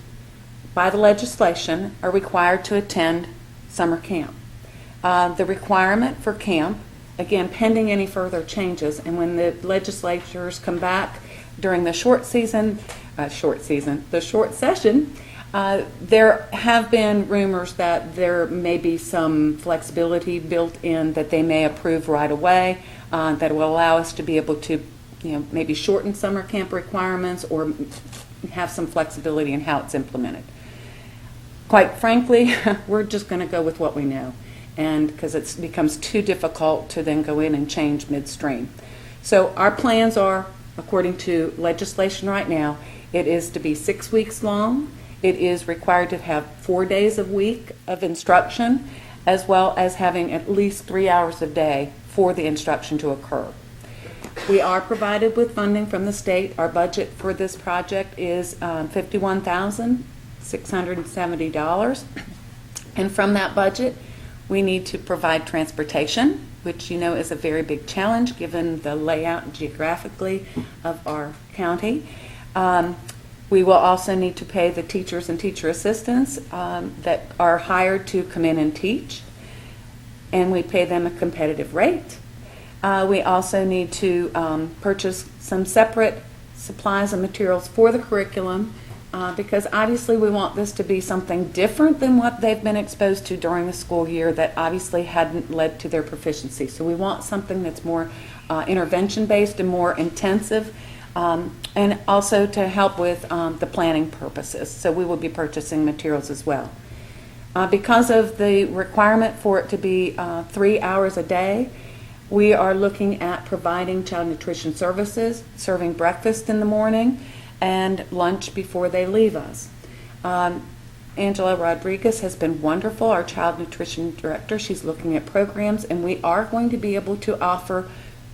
Speaker 3: by the legislation are required to attend summer camp. The requirement for camp, again, pending any further changes, and when the legislatures come back during the short session, there have been rumors that there may be some flexibility built in that they may approve right away that will allow us to be able to, maybe shorten summer camp requirements or have some flexibility in how it's implemented. Quite frankly, we're just going to go with what we know, and because it becomes too difficult to then go in and change midstream. So our plans are, according to legislation right now, it is to be 6 weeks long. It is required to have 4 days a week of instruction, as well as having at least 3 hours a day for the instruction to occur. We are provided with funding from the state. Our budget for this project is $51,670. And from that budget, we need to provide transportation, which is a very big challenge given the layout geographically of our county. We will also need to pay the teachers and teacher assistants that are hired to come in and teach, and we pay them a competitive rate. We also need to purchase some separate supplies and materials for the curriculum because obviously we want this to be something different than what they've been exposed to during the school year that obviously hadn't led to their proficiency. So we want something that's more intervention-based and more intensive, and also to help with the planning purposes. So we will be purchasing materials as well. Because of the requirement for it to be 3 hours a day, we are looking at providing child nutrition services, serving breakfast in the morning, and lunch before they leave us. Angela Rodriguez has been wonderful, our child nutrition director. She's looking at programs, and we are going to be able to offer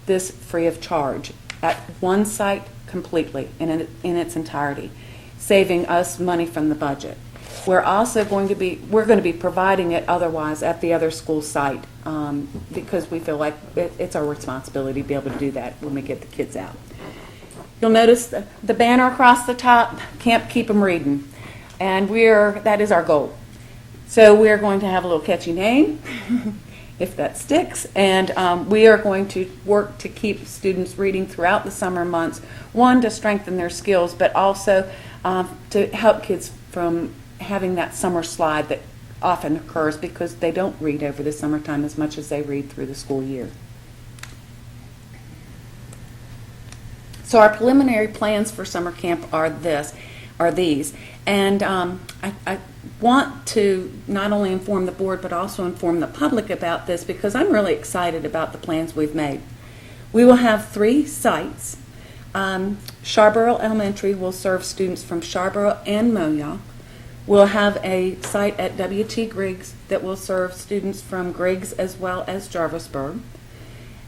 Speaker 3: this free of charge at one site completely in its entirety, saving us money from the budget. We're also going to be providing it otherwise at the other school site because we feel like it's our responsibility to be able to do that when we get the kids out. You'll notice the banner across the top, Camp Keep 'em Reading. And that is our goal. So we're going to have a little catchy name, if that sticks, and we are going to work to keep students reading throughout the summer months, one, to strengthen their skills, but also to help kids from having that summer slide that often occurs because they don't read over the summertime as much as they read through the school year. So our preliminary plans for summer camp are these. And I want to not only inform the board but also inform the public about this because I'm really excited about the plans we've made. We will have 3 sites. Sharborough Elementary will serve students from Sharborough and Moyock. We'll have a site at W.T. Griggs that will serve students from Griggs as well as Jarvisburg.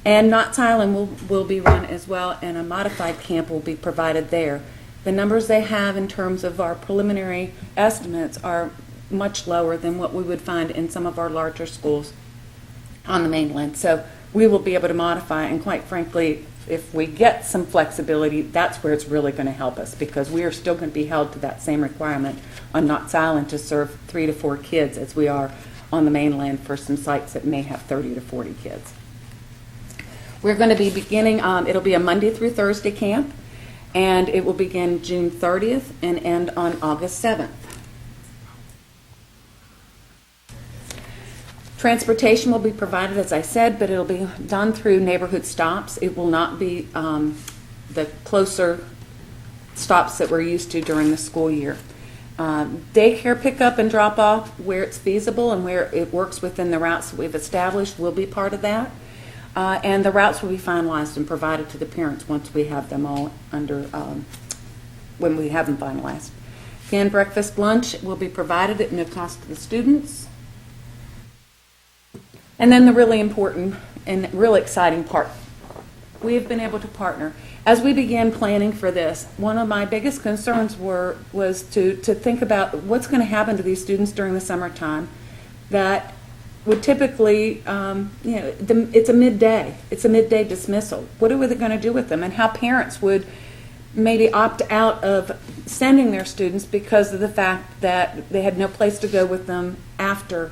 Speaker 3: And Knott's Island will be run as well, and a modified camp will be provided there. The numbers they have in terms of our preliminary estimates are much lower than what we would find in some of our larger schools on the mainland. So we will be able to modify, and quite frankly, if we get some flexibility, that's where it's really going to help us because we are still going to be held to that same requirement on Knott's Island to serve 3 to 4 kids as we are on the mainland for some sites that may have 30 to 40 kids. We're going to be beginning, it'll be a Monday through Thursday camp, and it will begin June 30th and end on August 7th. Transportation will be provided, as I said, but it'll be done through neighborhood stops. It will not be the closer stops that we're used to during the school year. Daycare pickup and drop off where it's feasible and where it works within the routes that we've established will be part of that. And the routes will be finalized and provided to the parents once we have them all when we have them finalized. Canned breakfast lunch will be provided at no cost to the students. And then the really important and really exciting part, we have been able to partner. As we began planning for this, one of my biggest concerns was to think about what's going to happen to these students during the summertime that would typically, it's a midday. It's a midday dismissal. What are they going to do with them? And how parents would maybe opt out of sending their students because of the fact that they had no place to go with them after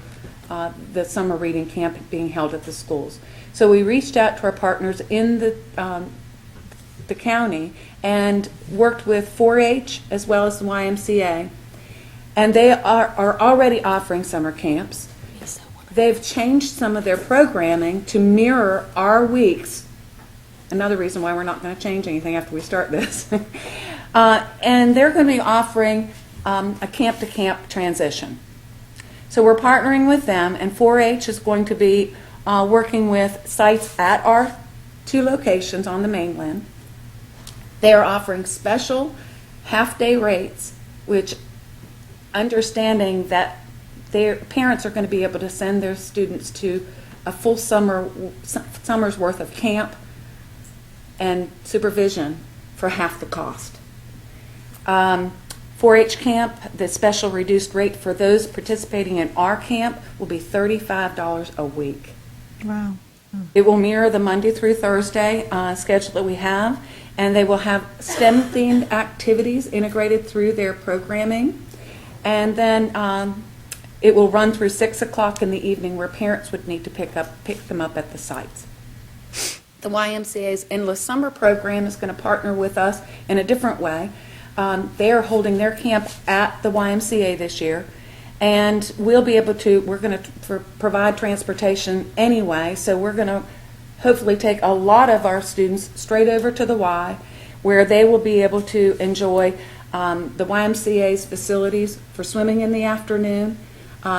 Speaker 3: the summer reading camp being held at the schools. So we reached out to our partners in the county and worked with 4-H as well as the YMCA, and they are already offering summer camps. They've changed some of their programming to mirror our weeks. Another reason why we're not going to change anything after we start this. And they're going to be offering a camp-to-camp transition. So we're partnering with them, and 4-H is going to be working with sites at our 2 locations on the mainland. They are offering special half-day rates, which understanding that their parents are going to be able to send their students to a full summer's worth of camp and supervision for half the cost. 4-H camp, the special reduced rate for those participating in our camp will be $35 a week.
Speaker 15: Wow.
Speaker 3: It will mirror the Monday through Thursday schedule that we have, and they will have STEM-themed activities integrated through their programming. And then it will run through 6 o'clock in the evening where parents would need to pick them up at the sites. The YMCA's Endless Summer program is going to partner with us in a different way. They are holding their camp at the YMCA this year, and we're going to provide transportation anyway, so we're going to hopefully take a lot of our students straight over to the Y, where they will be able to enjoy the YMCA's facilities for swimming in the afternoon.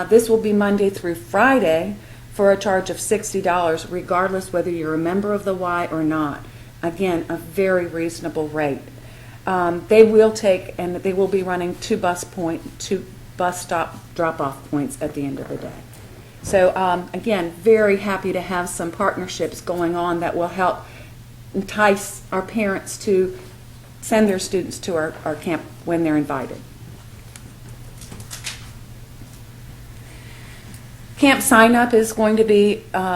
Speaker 3: This will be Monday through Friday for a charge of $60, regardless whether you're a member of the Y or not. Again, a very reasonable rate. They will be running 2 bus stop drop-off points at the end of the day. So again, very happy to have some partnerships going on that will help entice our parents to send their students to our camp when they're invited. Camp sign-up is going to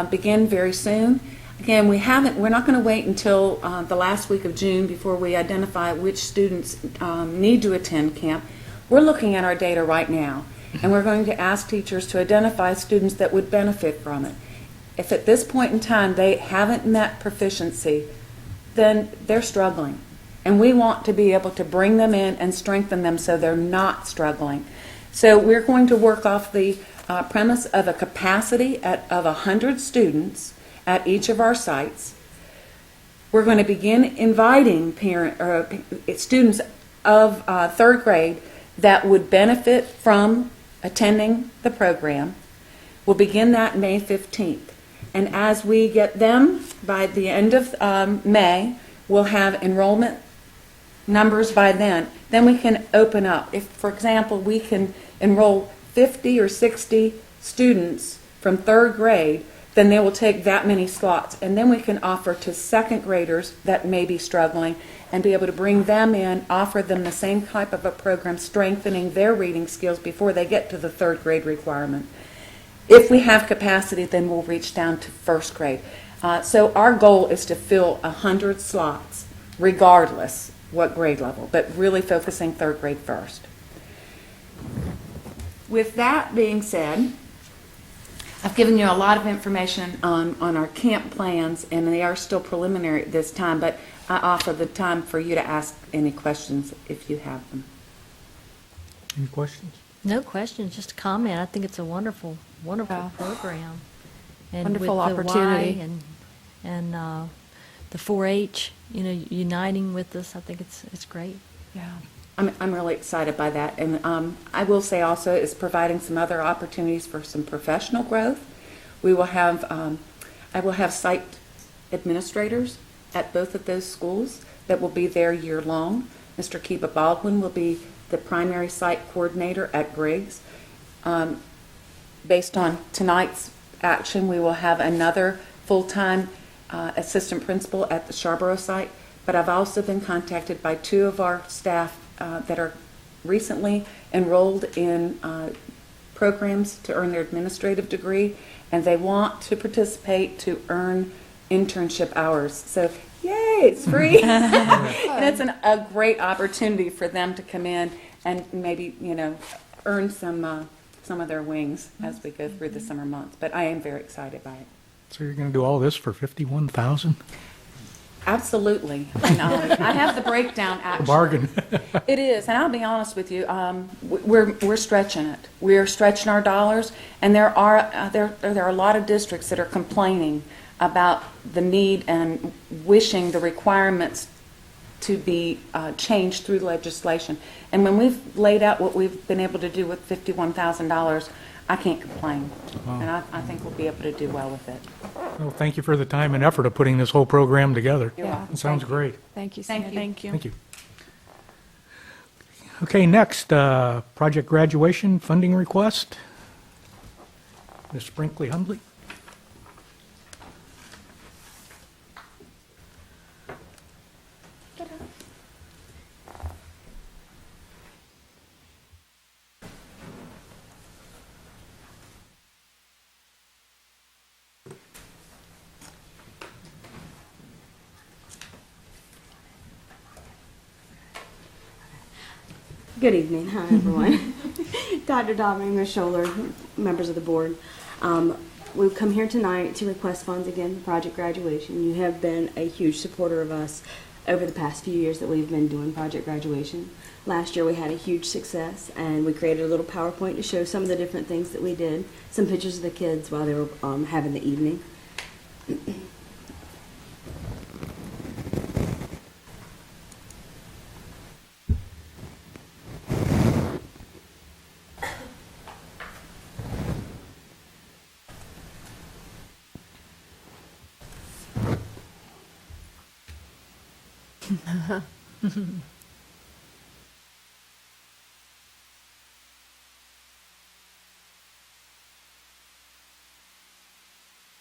Speaker 3: begin very soon. Again, we're not going to wait until the last week of June before we identify which students need to attend camp. We're looking at our data right now, and we're going to ask teachers to identify students that would benefit from it. If at this point in time they haven't met proficiency, then they're struggling. And we want to be able to bring them in and strengthen them so they're not struggling. So we're going to work off the premise of a capacity of 100 students at each of our sites. We're going to begin inviting students of third grade that would benefit from attending the program. We'll begin that May 15th. And as we get them, by the end of May, we'll have enrollment numbers by then. Then we can open up. If, for example, we can enroll 50 or 60 students from third grade, then they will take that many slots. And then we can offer to second graders that may be struggling and be able to bring them in, offer them the same type of a program, strengthening their reading skills before they get to the third grade requirement. If we have capacity, then we'll reach down to first grade. So our goal is to fill 100 slots, regardless what grade level, but really focusing third grade first. With that being said, I've given you a lot of information on our camp plans, and they are still preliminary at this time, but I offer the time for you to ask any questions if you have them.
Speaker 1: Any questions?
Speaker 5: No questions, just a comment. I think it's a wonderful program. And
Speaker 3: Wonderful
Speaker 5: with
Speaker 3: opportunity.
Speaker 5: The Y and the 4-H, uniting with us, I think it's great.
Speaker 3: Yeah. I'm really excited by that. And I will say also it's providing some other opportunities for some professional growth. We will have, I will have site administrators at both of those schools that will be there year long. Mr. Kiba Baldwin will be the primary site coordinator at Griggs. Based on tonight's action, we will have another full-time assistant principal at the Scarborough site. But I've also been contacted by 2 of our staff that are recently enrolled in programs to earn their administrative degree, and they want to participate to earn internship hours. So, yay, it's free. And it's a great opportunity for them to come in and maybe, earn some of their wings as we go through the summer months. But I am very excited by it.
Speaker 1: So you're going to do all this for $51,000?
Speaker 3: Absolutely. And, I have the breakdown, actually.
Speaker 1: A bargain.
Speaker 3: It is, and I'll be honest with you. We're stretching it. We're stretching our dollars, and there are a lot of districts that are complaining about the need and wishing the requirements to be changed through legislation. And when we've laid out what we've been able to do with $51,000, I can't complain.
Speaker 1: Wow.
Speaker 3: And I think we'll be able to do well with it.
Speaker 1: Well, thank you for the time and effort of putting this whole program together.
Speaker 3: You're welcome.
Speaker 1: It sounds great.
Speaker 7: Thank you,
Speaker 3: Thank
Speaker 7: Sandy.
Speaker 3: you.
Speaker 15: Thank you.
Speaker 1: Thank you. Okay, next, project graduation funding request. Ms. Brinkley Hundley.
Speaker 10: Good evening. Hi, everyone. Dr. Dominic, Ms. Scholler, members of the board. We've come here tonight to request funds again for project graduation. You have been a huge supporter of us over the past few years that we've been doing project graduation. Last year we had a huge success, and we created a little PowerPoint to show some of the different things that we did, some pictures of the kids while they were having the evening.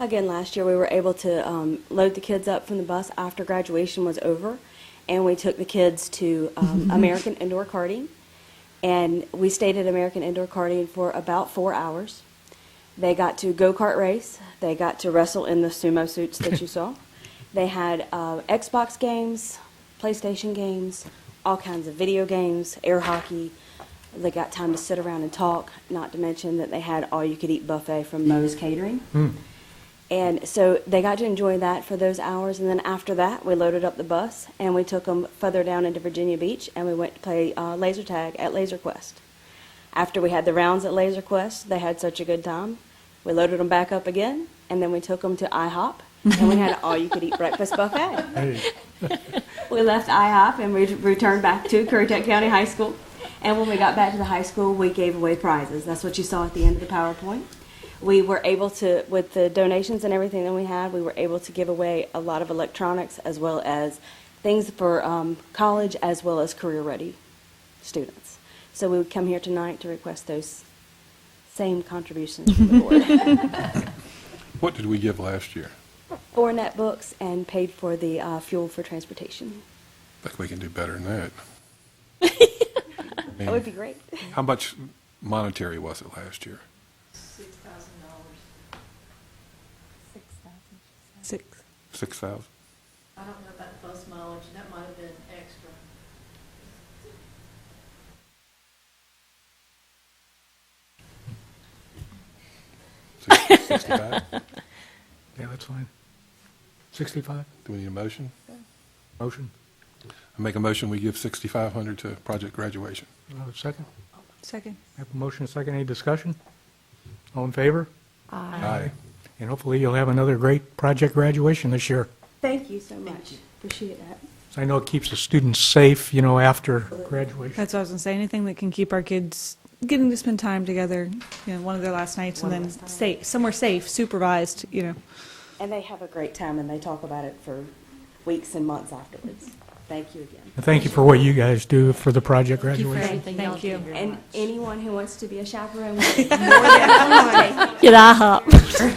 Speaker 10: Again, last year we were able to load the kids up from the bus after graduation was over, and we took the kids to American Indoor Karting, and we stayed at American Indoor Karting for about 4 hours. They got to go-kart race. They got to wrestle in the sumo suits that you saw. They had Xbox games, PlayStation games, all kinds of video games, air hockey. They got time to sit around and talk, not to mention that they had all-you-could-eat buffet from Moe's Catering. And so they got to enjoy that for those hours. And then after that, we loaded up the bus, and we took them further down into Virginia Beach, and we went to play laser tag at Laser Quest. After we had the rounds at Laser Quest, they had such a good time. We loaded them back up again, and then we took them to IHOP, and we had an all-you-could-eat breakfast buffet.
Speaker 1: Hey.
Speaker 10: We left IHOP, and we returned back to Currituck County High School. And when we got back to the high school, we gave away prizes. That's what you saw at the end of the PowerPoint. We were able to, with the donations and everything that we had, we were able to give away a lot of electronics as well as things for college as well as career-ready students. So we would come here tonight to request those same contributions from the board.
Speaker 21: What did we give last year?
Speaker 10: 4 netbooks and paid for the fuel for transportation.
Speaker 21: I think we can do better than that.
Speaker 10: That would be great.
Speaker 21: How much monetary was it last year? $6,000.
Speaker 7: I don't know about the bus mileage, that might have been extra.
Speaker 21: $65?
Speaker 1: Yeah, that's fine. 65?
Speaker 21: Do we need a motion?
Speaker 1: Motion.
Speaker 21: I make a motion, we give $6,500 to project graduation.
Speaker 1: Second?
Speaker 15: Second.
Speaker 1: Have a motion, and a second. Any discussion? All in favor?
Speaker 21: Aye.
Speaker 1: And hopefully you'll have another great project graduation this year.
Speaker 10: Thank you so much. Appreciate that.
Speaker 1: So I know it keeps the students safe, after graduation.
Speaker 15: That's what I was going to say. Anything that can keep our kids getting to spend time together, one of their last nights, and then stay somewhere safe, supervised,
Speaker 10: And they have a great time, and they talk about it for weeks and months afterwards. Thank you again.
Speaker 1: And thank you for what you guys do for the project graduation.
Speaker 10: Thank you. And anyone who wants to be a chaperone, more than welcome.
Speaker 5: Get IHOP.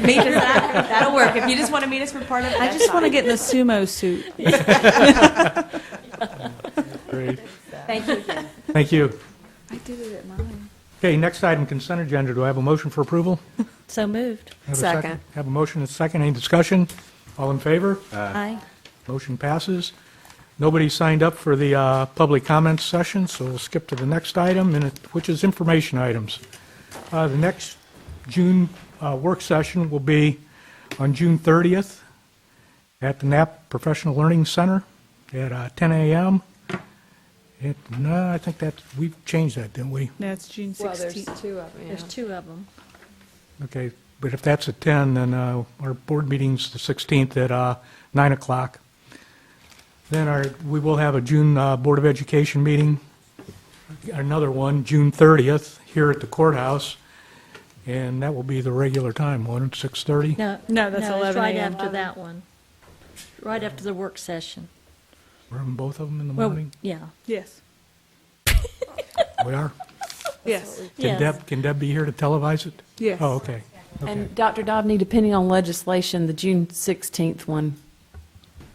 Speaker 10: Meet us at that'll work. If you just want to meet us for part of it,
Speaker 15: I just want to get in the sumo suit.
Speaker 1: Great.
Speaker 10: Thank you again.
Speaker 1: Thank you.
Speaker 15: I did it at mine.
Speaker 1: Okay, next item, consent agenda. Do I have a motion for approval?
Speaker 5: So moved.
Speaker 1: Have a second. Have a motion and a second. Any discussion? All in favor?
Speaker 5: Aye.
Speaker 1: Motion passes. Nobody signed up for the public comments session, so we'll skip to the next item, which is information items. The next June work session will be on June 30th at the Knapp Professional Learning Center at 10 a.m. No, I think we've changed that, didn't we?
Speaker 15: No, it's June 16th.
Speaker 7: Well, there's 2 of them.
Speaker 5: There's 2 of them.
Speaker 1: Okay, but if that's at 10, then our board meeting's the 16th at 9 o'clock. Then we will have a June Board of Education meeting, another one, June 30th, here at the courthouse, and that will be the regular time, 6:30?
Speaker 15: No, that's 11
Speaker 5: it's right
Speaker 15: a.m.
Speaker 5: after that one. Right after the work session.
Speaker 1: We're having both of them in the morning?
Speaker 5: Yeah.
Speaker 15: Yes.
Speaker 1: We are?
Speaker 15: Yes.
Speaker 1: Can Deb be here to televise it?
Speaker 15: Yes.
Speaker 1: Oh, okay.
Speaker 9: And Dr. Dobney, depending on legislation, the June 16th one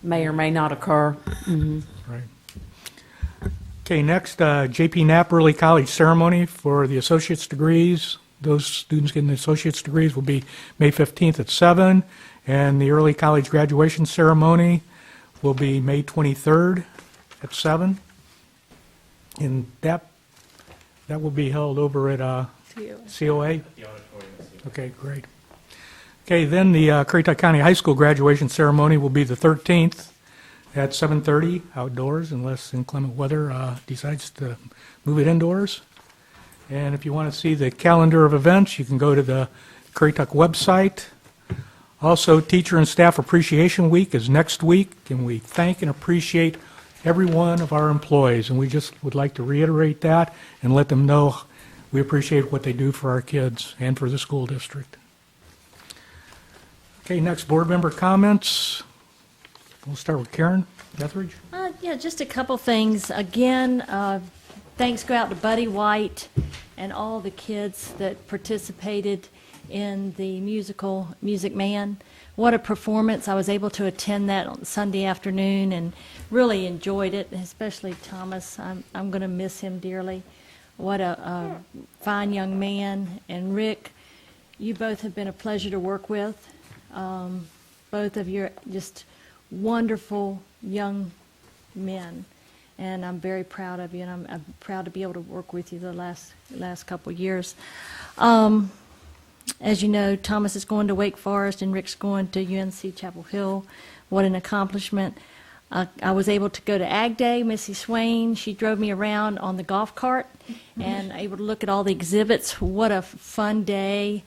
Speaker 9: may or may not occur.
Speaker 1: Right. Okay, next, JP Knapp Early College Ceremony for the associate's degrees. Those students getting the associate's degrees will be May 15th at 7, and the early college graduation ceremony will be May 23rd at 7. And that will be held over at COA? Okay, great. Okay, then the Currituck County High School graduation ceremony will be the 13th at 7:30 outdoors, unless inclement weather decides to move it indoors. And if you want to see the calendar of events, you can go to the Currituck website. Also, Teacher and Staff Appreciation Week is next week, and we thank and appreciate every one of our employees, and we just would like to reiterate that and let them know we appreciate what they do for our kids and for the school district. Okay, next, board member comments. We'll start with Karen Etheridge.
Speaker 5: Yeah, just a couple things. Again, thanks go out to Buddy White and all the kids that participated in the musical Music Man. What a performance. I was able to attend that on Sunday afternoon and really enjoyed it, especially Thomas. I'm going to miss him dearly. What a fine young man. And Rick, You both have been a pleasure to work with. Both of you are just wonderful young men, and I'm very proud of you, and I'm proud to be able to work with you the last couple of years. As you know, Thomas is going to Wake Forest, and Rick's going to UNC Chapel Hill. What an accomplishment. I was able to go to Ag Day. Missy Swain, she drove me around on the golf cart and able to look at all the exhibits. What a fun day.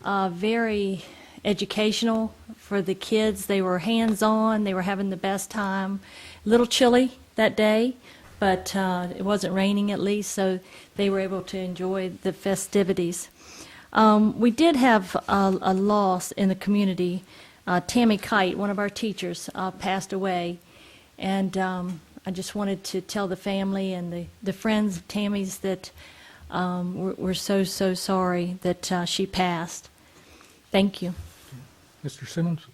Speaker 5: Very educational for the kids. They were hands-on. They were having the best time. A little chilly that day, but it wasn't raining at least, so they were able to enjoy the festivities. We did have a loss in the community. Tammy Kite, one of our teachers, passed away, and I just wanted to tell the family and the friends of Tammy's that we're so sorry that she passed. Thank you.
Speaker 1: Mr. Simmons?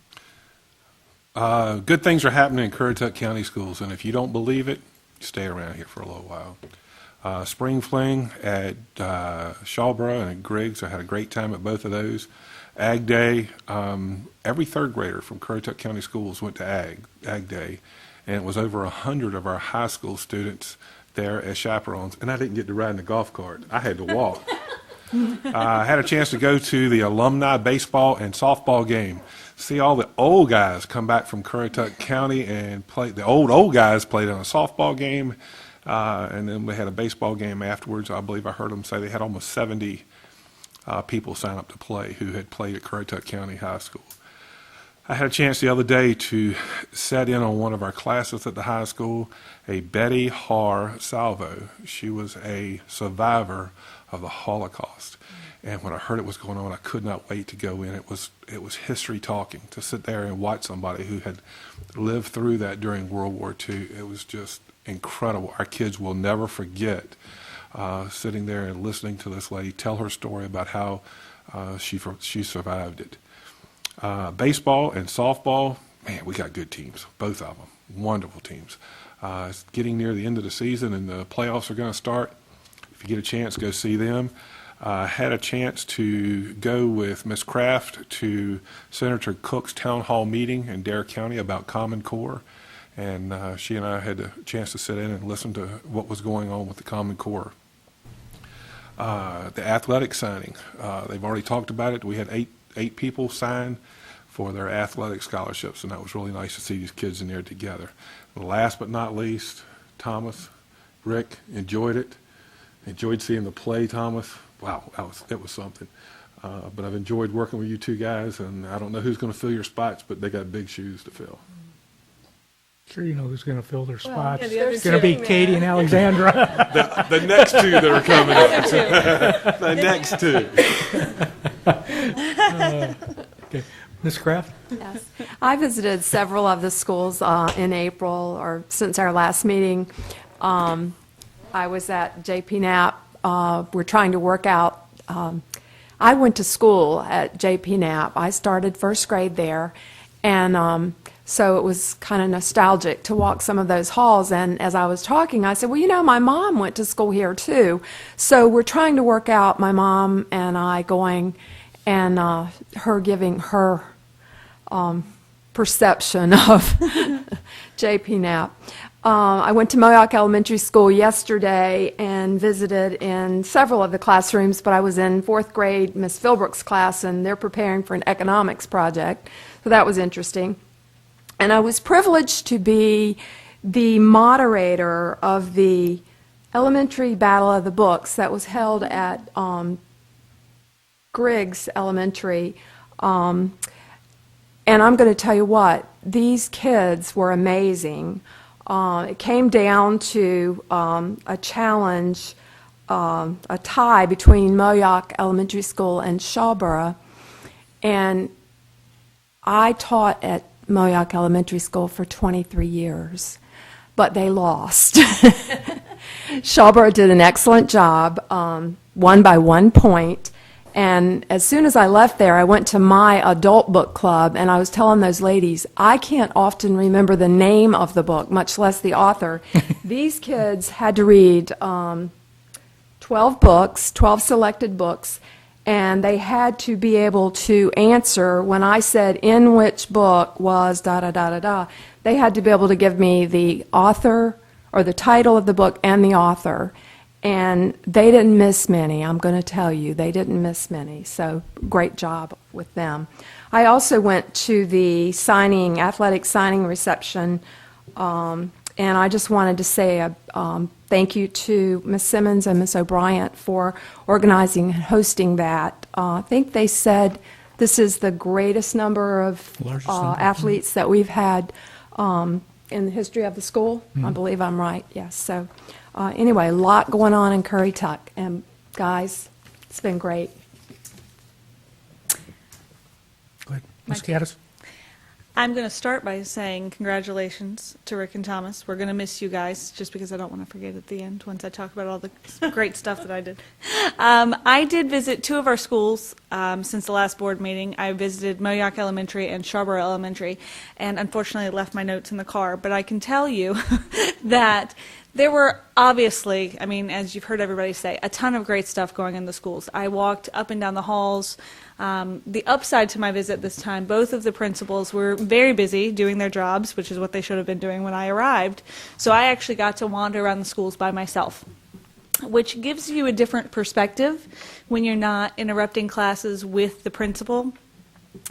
Speaker 21: Good things are happening in Currituck County Schools, and if you don't believe it, stay around here for a little while. Spring Fling at Shawborough and at Griggs, I had a great time at both of those. Ag Day, every third grader from Currituck County Schools went to Ag Day, and it was over 100 of our high school students there as chaperones, and I didn't get to ride in the golf cart. I had to walk. I had a chance to go to the alumni baseball and softball game. See all the old guys come back from Currituck County and play. The old guys played in a softball game, and then we had a baseball game afterwards. I believe I heard them say they had almost 70 people sign up to play who had played at Currituck County High School. I had a chance the other day to sit in on one of our classes at the high school, a Betty Har Salvo. She was a survivor of the Holocaust. And when I heard it was going on, I could not wait to go in. It was history talking, to sit there and watch somebody who had lived through that during World War II. It was just incredible. Our kids will never forget sitting there and listening to this lady tell her story about how she survived it. Baseball and softball, man, we got good teams, both of them, wonderful teams. It's getting near the end of the season, and the playoffs are going to start. If you get a chance, go see them. Had a chance to go with Ms. Kraft to Senator Cook's town hall meeting in Dare County about Common Core, and she and I had a chance to sit in and listen to what was going on with the Common Core. The athletic signing, they've already talked about it. We had eight people sign for their athletic scholarships, and that was really nice to see these kids in there together. And last but not least, Thomas, Rick, enjoyed it. Enjoyed seeing the play, Thomas. Wow, it was something. But I've enjoyed working with you two guys, and I don't know who's going to fill your spots, but they got big shoes to fill.
Speaker 1: Sure, you know who's going to fill their spots.
Speaker 15: yeah, the other
Speaker 1: It's going to be
Speaker 15: two.
Speaker 1: Katie and Alexandra.
Speaker 21: The next two that are coming up. The next two.
Speaker 1: Okay. Ms. Kraft?
Speaker 11: Yes. I visited several of the schools in April, or since our last meeting. I was at JP Knapp. We're trying to work out. I went to school at JP Knapp. I started first grade there, and so it was kind of nostalgic to walk some of those halls. And as I was talking, I said, well, you know, my mom went to school here too. So we're trying to work out, my mom and I going, and her giving her perception of JP Knapp. I went to Moyock Elementary School yesterday and visited in several of the classrooms, but I was in fourth grade Miss Philbrook's class, and they're preparing for an economics project, so that was interesting. And I was privileged to be the moderator of the elementary Battle of the Books that was held at Griggs Elementary. And I'm going to tell you what, these kids were amazing. It came down to a challenge, a tie between Moyock Elementary School and Shawborough. And I taught at Moyock Elementary School for 23 years, but they lost. Shawborough did an excellent job, won by 1 point. And as soon as I left there, I went to my adult book club, and I was telling those ladies, I can't often remember the name of the book, much less the author. These kids had to read 12 books, 12 selected books, and they had to be able to answer when I said in which book was da da da da da. They had to be able to give me the author or the title of the book and the author. And they didn't miss many, I'm going to tell you. They didn't miss many, so great job with them. I also went to the athletic signing reception, and I just wanted to say a thank you to Ms. Simmons and Ms. O'Brien for organizing and hosting that. I think they said this is the greatest number of athletes that we've had in the history of the school. I believe I'm right, yes. So. Anyway, a lot going on in Currituck, and guys, it's been great.
Speaker 1: Go ahead. Ms. Gaddis.
Speaker 15: I'm going to start by saying congratulations to Rick and Thomas. We're going to miss you guys, just because I don't want to forget at the end once I talk about all the great stuff that I did. I did visit 2 of our schools since the last board meeting. I visited Moyock Elementary and Scarborough Elementary, and unfortunately I left my notes in the car. But I can tell you that there were obviously, I mean, as you've heard everybody say, a ton of great stuff going in the schools. I walked up and down the halls. The upside to my visit this time, both of the principals were very busy doing their jobs, which is what they should have been doing when I arrived. So I actually got to wander around the schools by myself, which gives you a different perspective when you're not interrupting classes with the principal.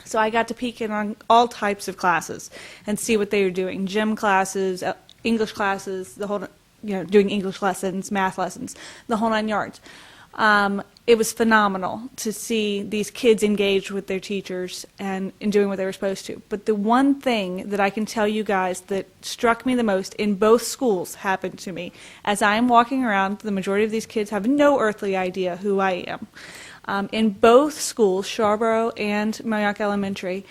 Speaker 15: So I got to peek in on all types of classes and see what they were doing. Gym classes, English classes, the whole, doing English lessons, math lessons, the whole 9 yards. It was phenomenal to see these kids engaged with their teachers and in doing what they were supposed to. But the one thing that I can tell you guys that struck me the most in both schools happened to me. As I am walking around, the majority of these kids have no earthly idea who I am. In both schools, Scarborough and Moyock Elementary,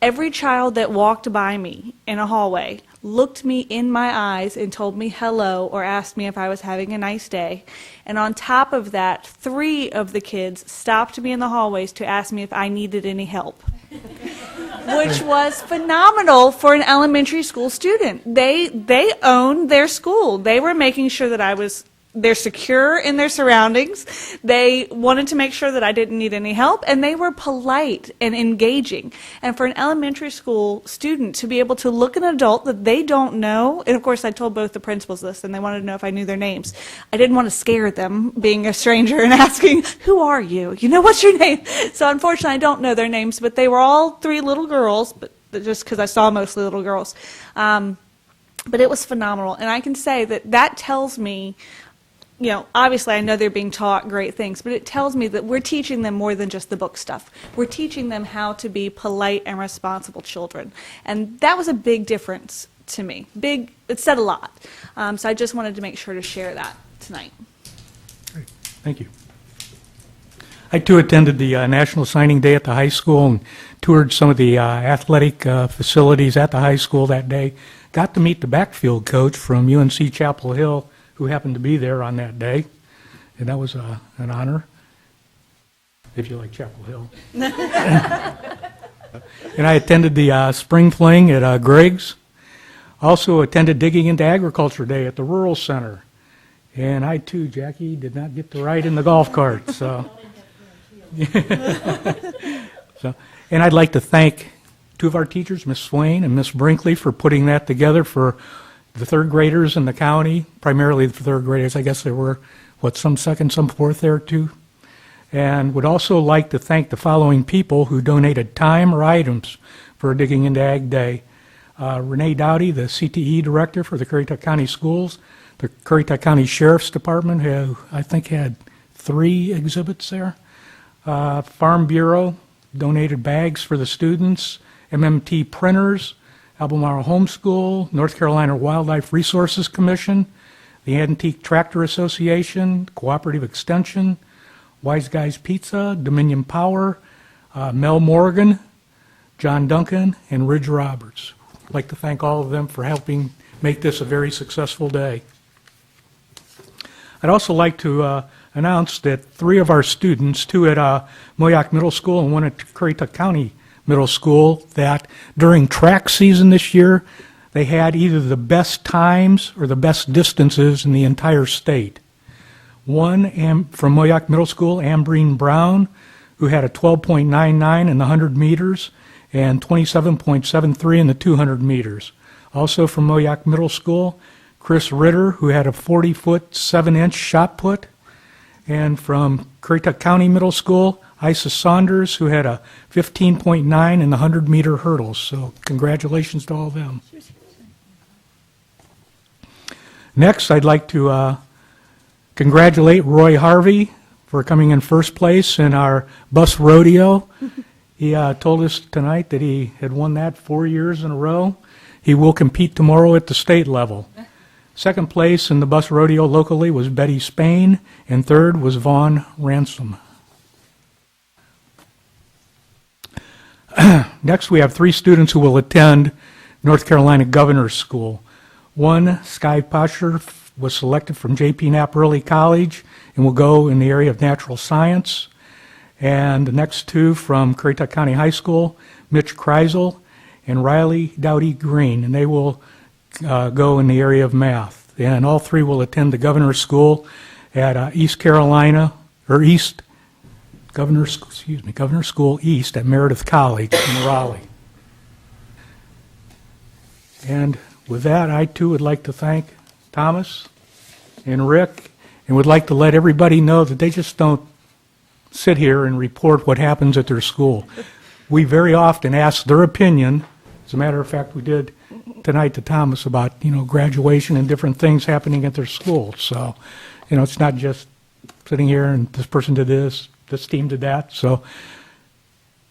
Speaker 15: every child that walked by me in a hallway looked me in my eyes and told me hello or asked me if I was having a nice day. And on top of that, 3 of the kids stopped me in the hallways to ask me if I needed any help, which was phenomenal for an elementary school student. They owned their school. They were making sure that they're secure in their surroundings. They wanted to make sure that I didn't need any help, and they were polite and engaging. And for an elementary school student to be able to look at an adult that they don't know, and of course I told both the principals this, and they wanted to know if I knew their names. I didn't want to scare them, being a stranger and asking, who are you? What's your name? So unfortunately I don't know their names, but they were all 3 little girls, but just because I saw mostly little girls. But it was phenomenal, and I can say that tells me, obviously I know they're being taught great things, but it tells me that we're teaching them more than just the book stuff. We're teaching them how to be polite and responsible children. And that was a big difference to me. It said a lot. So I just wanted to make sure to share that tonight.
Speaker 1: Great. Thank you. I, too, attended the National Signing Day at the high school and toured some of the athletic facilities at the high school that day. Got to meet the backfield coach from UNC Chapel Hill, who happened to be there on that day, and that was an honor, if you like Chapel Hill. And I attended the Spring Fling at Greg's. Also attended Digging into Agriculture Day at the Rural Center. And I, too, Jackie, did not get to ride in the golf cart. So, and I'd like to thank 2 of our teachers, Miss Swain and Miss Brinkley, for putting that together for the 3rd graders in the county, primarily the 3rd graders. I guess there were, some 2nd, some 4th there too. And would also like to thank the following people who donated time or items for Digging into Ag Day. Renee Dowdy, the CTE director for the Currituck County Schools, the Currituck County Sheriff's Department, who I think had 3 exhibits there. Farm Bureau donated bags for the students, MMT printers, Albemarle Homeschool, North Carolina Wildlife Resources Commission, the Antique Tractor Association, Cooperative Extension, Wise Guys Pizza, Dominion Power, Mel Morgan, John Duncan, and Ridge Roberts. I'd like to thank all of them for helping make this a very successful day. I'd also like to announce that 3 of our students, 2 at Moyock Middle School and 1 at Currituck County Middle School, that during track season this year, they had either the best times or the best distances in the entire state. One from Moyock Middle School, Ambreen Brown, who had a 12.99 in the 100 meters and 27.73 in the 200 meters. Also from Moayak Middle School, Chris Ritter, who had a 40-foot, 7-inch shot put. And from Currituck County Middle School, Isa Saunders, who had a 15.9 in the 100-meter hurdles. So congratulations to all of them. Next, I'd like to congratulate Roy Harvey for coming in first place in our bus rodeo. He told us tonight that he had won that 4 years in a row. He will compete tomorrow at the state level. Second place in the bus rodeo locally was Betty Spain, and third was Vaughn Ransom. Next, we have 3 students who will attend North Carolina Governor's School. One, Sky Posher, was selected from J.P. Knapp Early College and will go in the area of natural science. And the next 2 from Currituck County High School, Mitch Kreisel and Riley Dowdy Green, and they will go in the area of math. And all 3 will attend the Governor's School at Governor's School East at Meredith College in Raleigh. And with that, I too would like to thank Thomas and Rick, and would like to let everybody know that they just don't sit here and report what happens at their school. We very often ask their opinion. As a matter of fact, we did tonight to Thomas about, graduation and different things happening at their school. So, it's not just sitting here and this person did this team did that. So,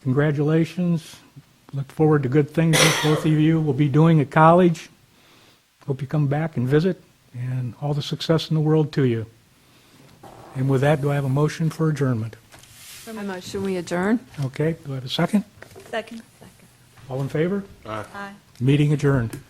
Speaker 1: congratulations. Look forward to good things that both of you will be doing at college. Hope you come back and visit, and all the success in the world to you. And with that, do I have a motion for adjournment?
Speaker 11: I motion we adjourn.
Speaker 1: Okay, do I have a second?
Speaker 15: Second.
Speaker 1: All in favor?
Speaker 6: Aye.
Speaker 15: Aye.
Speaker 1: Meeting adjourned.